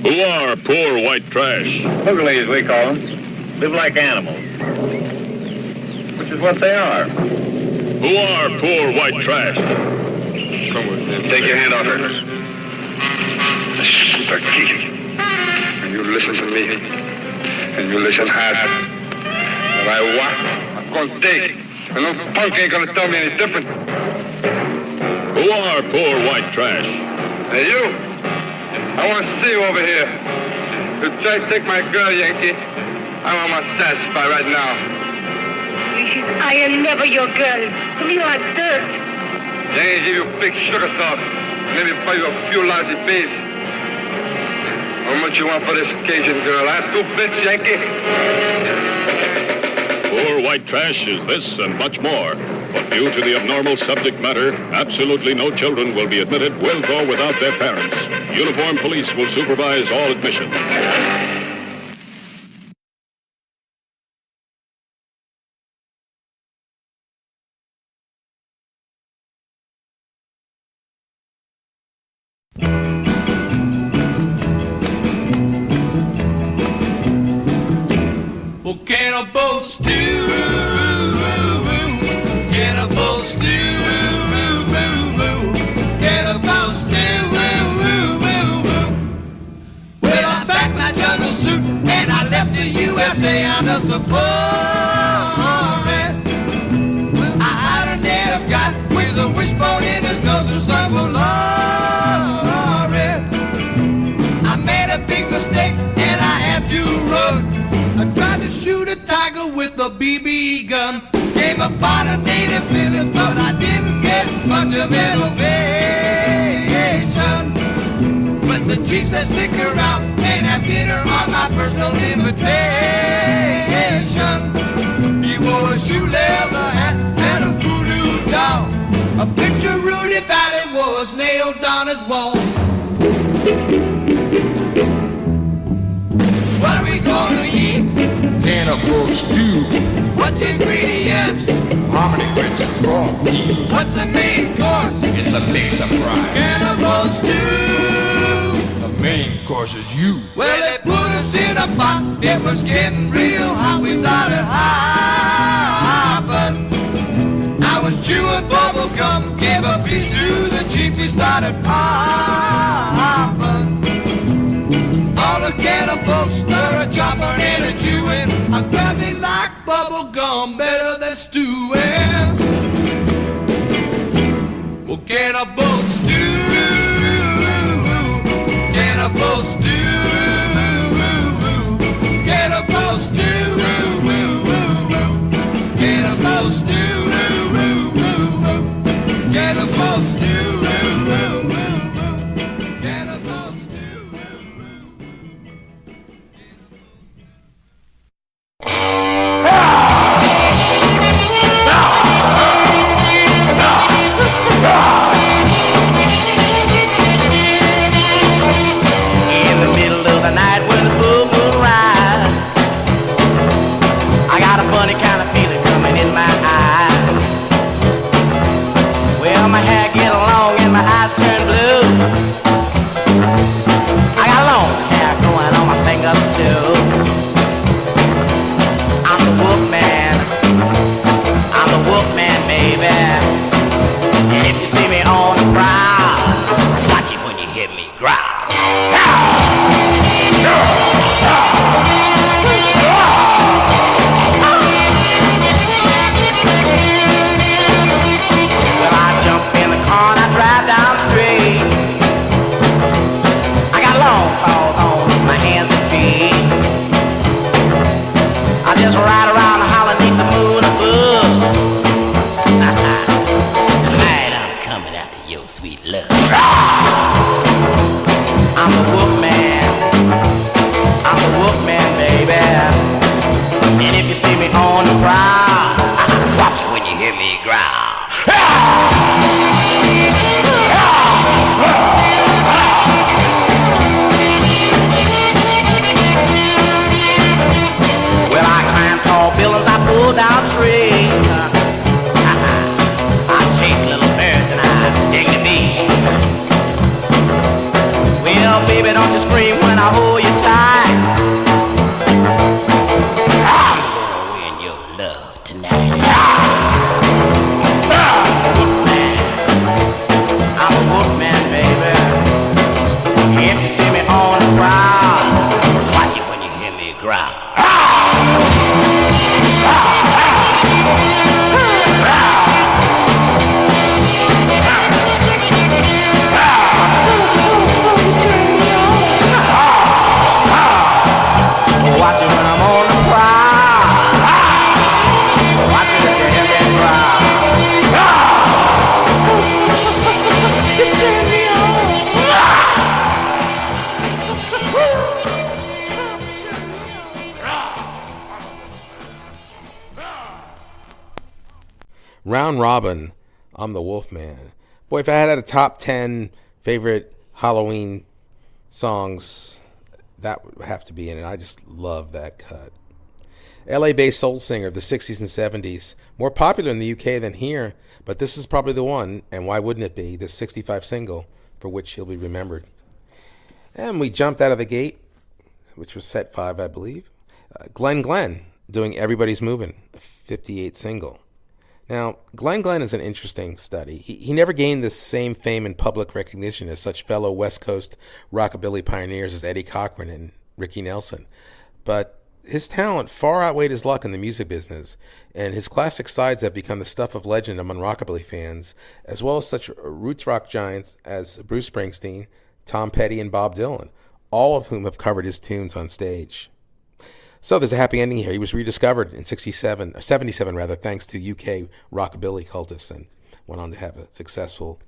Who are poor white trash? Hoogalies, we call them. Live like animals. Which is what they are. Who are poor white trash? Come with me. Take your hand off her. Keith. And you listen to me. And you listen hard. What I want, I'm going to take. And no punk ain't going to tell me any different. Who are poor white trash? Hey, you. I want to see you over here. You try to take my girl, Yankee. I want my satisfied right now. I am never your girl. You are dirt. Yankee give you big sugar sauce. Maybe buy you a few lousy beans. How much you want for this occasion, girl? I have 2 bits, Yankee. Poor white trash is this and much more. But due to the abnormal subject matter, absolutely no children will be admitted with or without their parents. Uniformed police will supervise all admission. Well, get a boat stew, get a boat stew, get a boat stew. Well, I packed my jungle suit and I left the USA on the safari. Well, I had a native guy with a wishbone in his nose and some glory. I made a big mistake and I had to run. I tried to shoot a tiger with a BB gun. Came upon a native village, but I didn't get much of innovation. But the chief said stick around and have dinner on my personal invitation. He wore a shoe leather hat and a voodoo doll. A picture Rudy Valley was nailed on his wall. What are we gonna eat? Cannibal stew. What's ingredients? Harmony grits and frog tea. What's the main course? It's a big surprise. Cannibal stew. The main course is you. Well, they put us in a pot. It was getting real hot. We started hopping. I was chewing bubble gum. Gave a piece to the chief. He started popping. All the cannibals were a chopping and a chewing. I bet they like bubble gum better than stewing. Well, cannibal stew, cannibal stew, cannibal stew, cannibal stew, cannibal stew. Round Robin, I'm the Wolfman. Boy, if I had a top 10 favorite Halloween songs that would have to be in it. I just love that cut. LA-based soul singer of the 60s and 70s, more popular in the UK than here, but this is probably the one, and why wouldn't it be, the 65 single for which he'll be remembered. And we jumped out of the gate, which was set 5, I believe. Glenn doing Everybody's Movin', a 58 single. Now, Glenn is an interesting study. He never gained the same fame and public recognition as such fellow West Coast rockabilly pioneers as Eddie Cochran and Ricky Nelson. But his talent far outweighed his luck in the music business, and his classic sides have become the stuff of legend among rockabilly fans, as well as such roots rock giants as Bruce Springsteen, Tom Petty, and Bob Dylan, all of whom have covered his tunes on stage. So there's a happy ending here. He was rediscovered in 77, thanks to UK rockabilly cultists, and went on to have a successful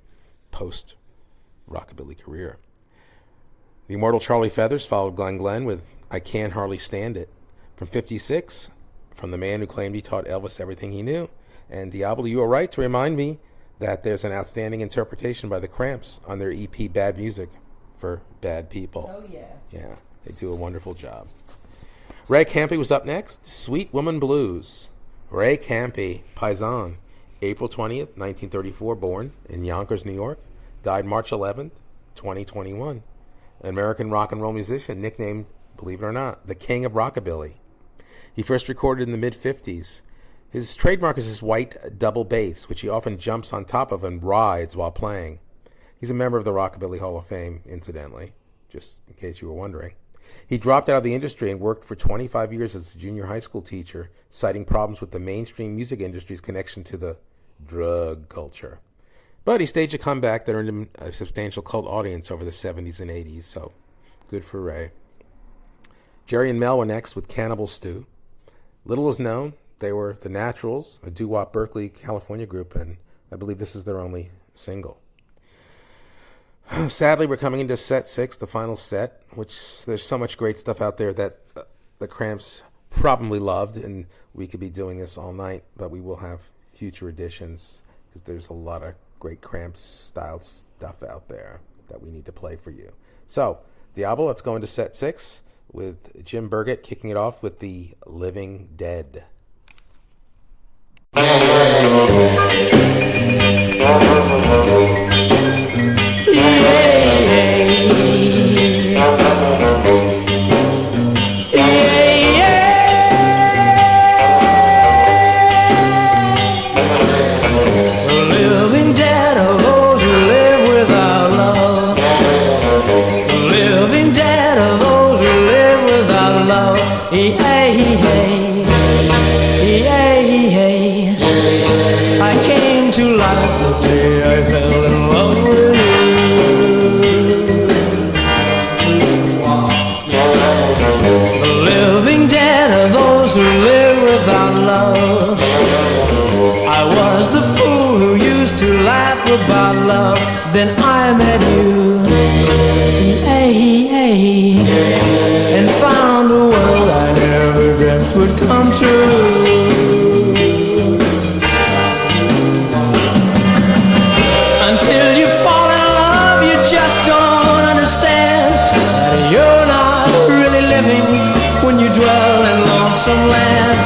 post-rockabilly career. The immortal Charlie Feathers followed Glenn with I Can't Hardly Stand It. From 56, from the man who claimed he taught Elvis everything he knew. And Diablo, you are right to remind me that there's an outstanding interpretation by the Cramps on their EP Bad Music for Bad People. Oh, yeah. Yeah, they do a wonderful job. Ray Campi was up next, Sweet Woman Blues. Ray Campi, Paisan, April 20th, 1934, born in Yonkers, New York, died March 11th, 2021. An American rock and roll musician nicknamed, believe it or not, the King of Rockabilly. He first recorded in the mid-50s. His trademark is his white double bass, which he often jumps on top of and rides while playing. He's a member of the Rockabilly Hall of Fame, incidentally, just in case you were wondering. He dropped out of the industry and worked for 25 years as a junior high school teacher, citing problems with the mainstream music industry's connection to the drug culture. But he staged a comeback that earned him a substantial cult audience over the 70s and 80s, so good for Ray. Jerry and Mel were next with Cannibal Stew. Little is known, they were The Naturals, a doo-wop Berkeley, California group, and I believe this is their only single. Sadly, we're coming into set 6, the final set, which there's so much great stuff out there that the Cramps probably loved, and we could be doing this all night, but we will have future editions because there's a lot of great Cramps-style stuff out there that we need to play for you. So, Diablo, let's go into set 6. With Jim Burgett kicking it off with the Living Dead. I came to life the day I fell in love with you. The living dead are those who live without love. I was the fool who used to laugh about love. Then I met you, and found a world I never dreamt would come true. Until you fall in love, you just don't understand that you're not really living when you dwell in lonesome land.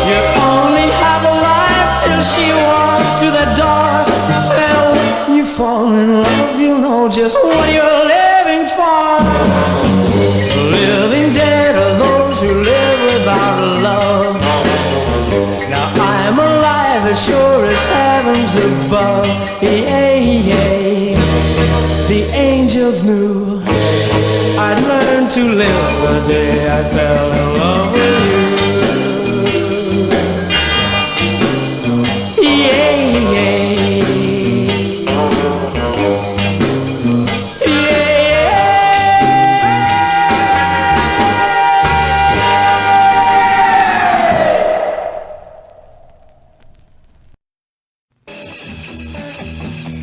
You only have a life till she walks to the door. Well, when you fall in love, you know just what you're living for. The living dead are those who live without love. Now I'm alive as sure as heaven's above. The angels knew I'd learn to live the day I fell in love with you.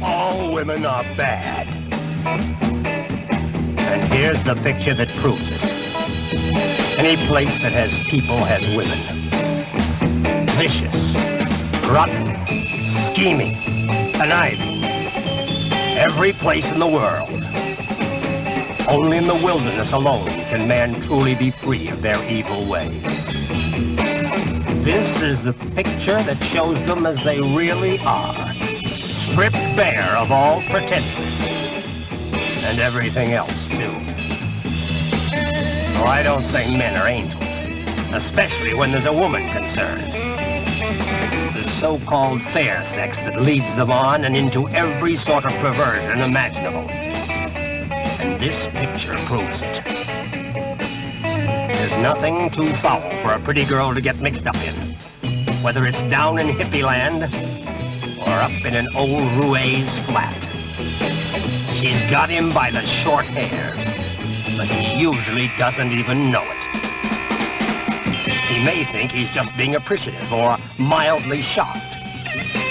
All women are bad. And here's the picture that proves it. Any place that has people has women. Vicious, rotten, scheming, conniving. Every place in the world. Only in the wilderness alone can man truly be free of their evil ways. This is the picture that shows them as they really are, stripped bare of all pretenses, and everything else, too. Oh, I don't say men are angels, especially when there's a woman concerned. It's the so-called fair sex that leads them on and into every sort of perversion imaginable. And this picture proves it. There's nothing too foul for a pretty girl to get mixed up in, whether it's down in hippie land or up in an old Ruiz flat. She's got him by the short hairs, but he usually doesn't even know it. He may think he's just being appreciative or mildly shocked.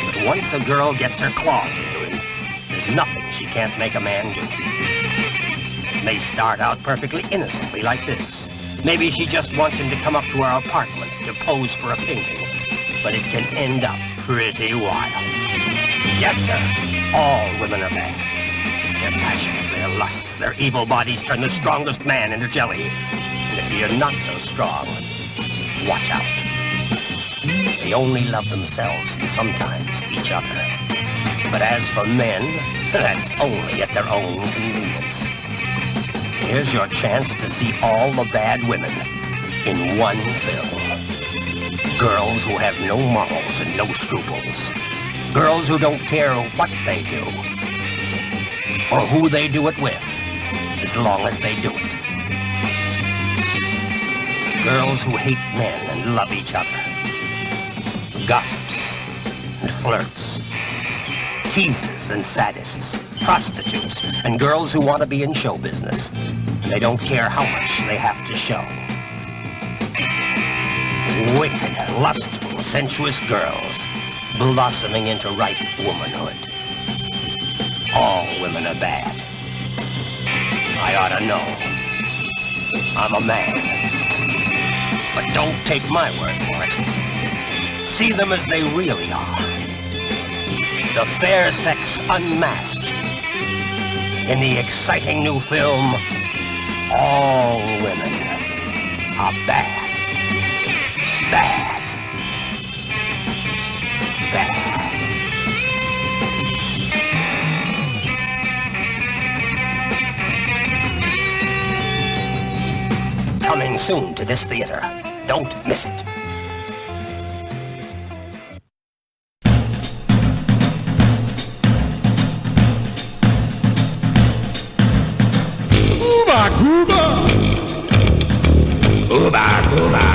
But once a girl gets her claws into him, there's nothing she can't make a man do. It may start out perfectly innocently like this. Maybe she just wants him to come up to our apartment to pose for a painting. But it can end up pretty wild. Yes, sir, all women are bad. Their passions, their lusts, their evil bodies turn the strongest man into jelly. And if you're not so strong, watch out. They only love themselves and sometimes each other. But as for men, that's only at their own convenience. Here's your chance to see all the bad women in one film. Girls who have no morals and no scruples. Girls who don't care what they do or who they do it with, as long as they do it. Girls who hate men and love each other. Gossips and flirts. Teasers and sadists. Prostitutes and girls who want to be in show business. They don't care how much they have to show. Wicked, lustful, sensuous girls blossoming into ripe womanhood. All women are bad. I ought to know. I'm a man. But don't take my word for it. See them as they really are. The fair sex unmasked. In the exciting new film, all women are bad. Bad. Bad. Coming soon to this theater. Don't miss it. Ooba gooba. Ooba gooba.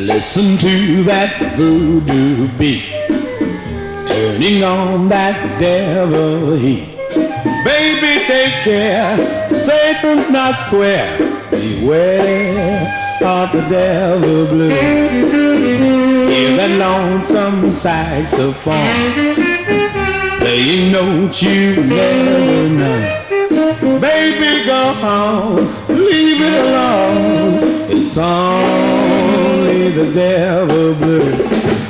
Listen to that voodoo beat, turning on that devil heat. Baby, take care, Satan's not square. Beware of the devil blues. Hear that lonesome saxophone playing notes you've never known. Baby, go home, leave it alone. It's only the devil blues.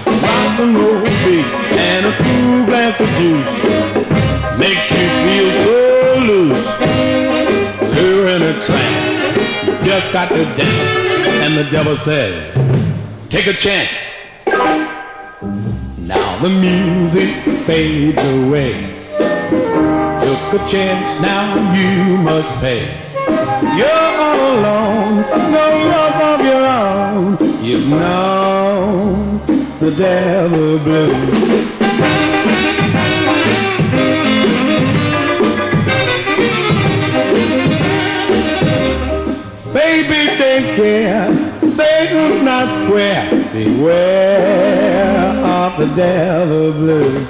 Rock and roll beat and a cool glass of juice makes you feel so loose. You're in a trance, you just got to dance. And the devil says, take a chance. Now the music fades away. Took a chance, now you must pay. You're all alone, no love of your own. You've known the devil blues. Baby, take care, Satan's not square. Beware of the devil blues.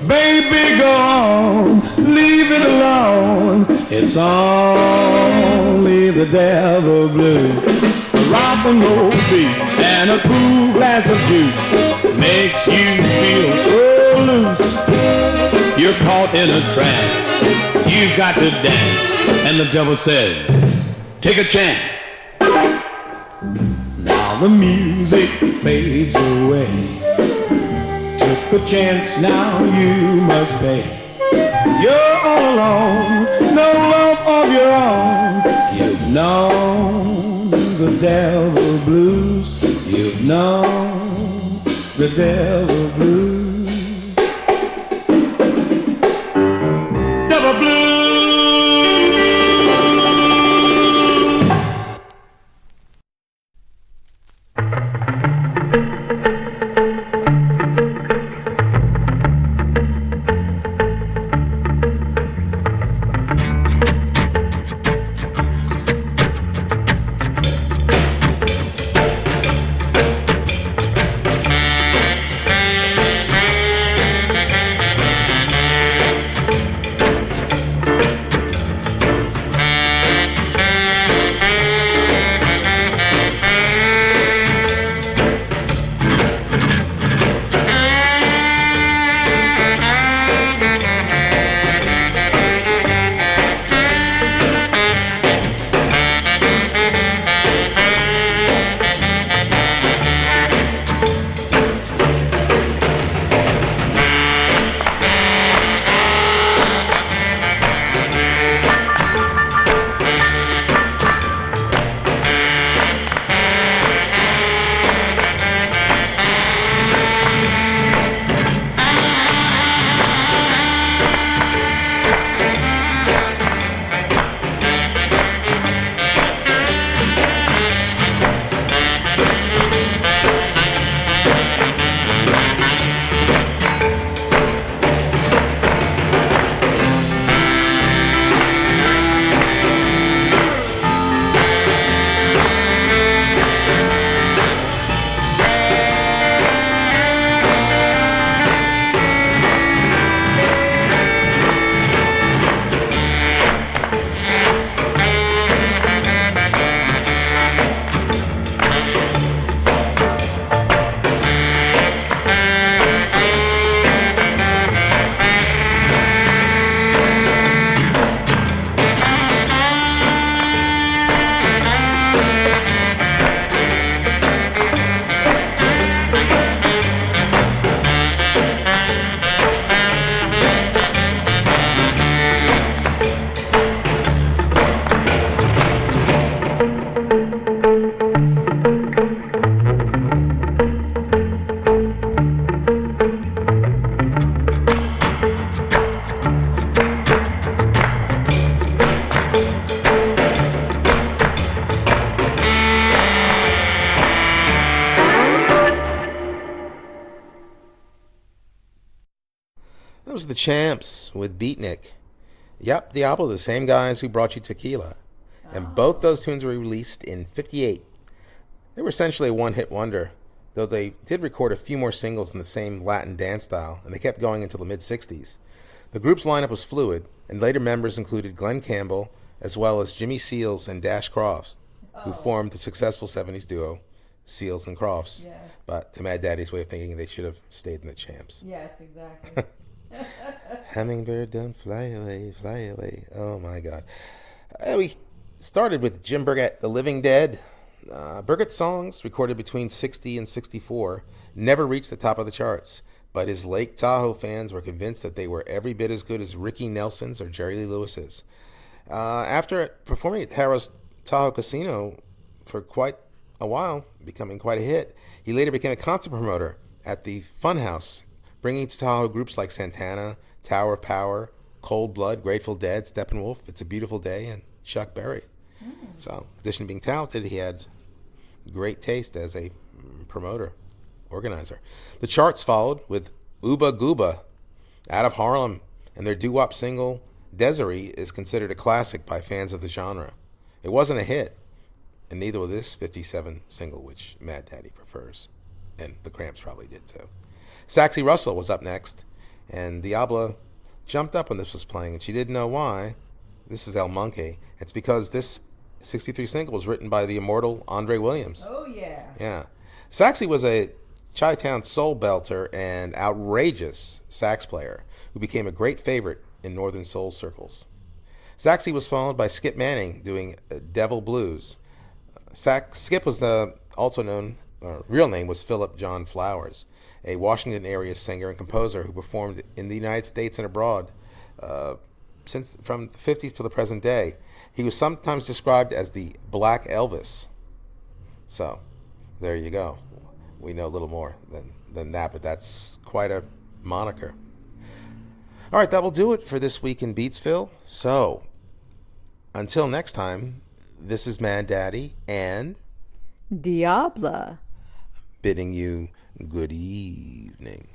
Baby, go on, leave it alone. It's only the devil blues. A rock and roll beat and a cool glass of juice makes you feel so loose. You're caught in a trance, you've got to dance. And the devil says, take a chance. Now the music fades away. Took a chance, now you must pay. You're all alone, no love of your own. You've known the devil blues. You've known the devil blues. Devil blues. That was the Champs with Beatnik. Yep, Diablo, the same guys who brought you Tequila. And both those tunes were released in 58. They were essentially a one-hit wonder, though they did record a few more singles in the same Latin dance style, and they kept going until the mid-60s. The group's lineup was fluid, and later members included Glenn Campbell, as well as Jimmy Seals and Dash Crofts, who formed the successful 70s duo, Seals and Crofts. Yes. But to Mad Daddy's way of thinking, they should have stayed in the Champs. Yes, exactly. Hummingbird, don't fly away, fly away. Oh, my God. We started with Jim Burgett, The Living Dead. Burgett's songs, recorded between 60 and 64, never reached the top of the charts, but his Lake Tahoe fans were convinced that they were every bit as good as Ricky Nelson's or Jerry Lee Lewis's. After performing at Harrah's Tahoe Casino for quite a while, becoming quite a hit, he later became a concert promoter at the Funhouse, bringing to Tahoe groups like Santana, Tower of Power, Cold Blood, Grateful Dead, Steppenwolf, It's a Beautiful Day, and Chuck Berry. So, in addition to being talented, he had great taste as a promoter, organizer. The charts followed with Uba Gooba, out of Harlem, and their doo-wop single, Desiree, is considered a classic by fans of the genre. It wasn't a hit, and neither was this 57 single, which Mad Daddy prefers, and the Cramps probably did too. Saxy Russell was up next, and Diablo jumped up when this was playing, and she didn't know why. This is El Monkey. It's because this 63 single was written by the immortal Andre Williams. Oh, yeah. Yeah. Saxy was a Chi-Town soul belter and outrageous sax player who became a great favorite in Northern soul circles. Saxy was followed by Skip Manning doing Devil Blues. Skip was also known, real name was Philip John Flowers, a Washington area singer and composer who performed in the United States and abroad since from the 50s to the present day. He was sometimes described as the Black Elvis. So, there you go. We know a little more than that, but that's quite a moniker. All right, that will do it for this week in Beatsville. So, until next time, this is Mad Daddy and Diabla bidding you good evening.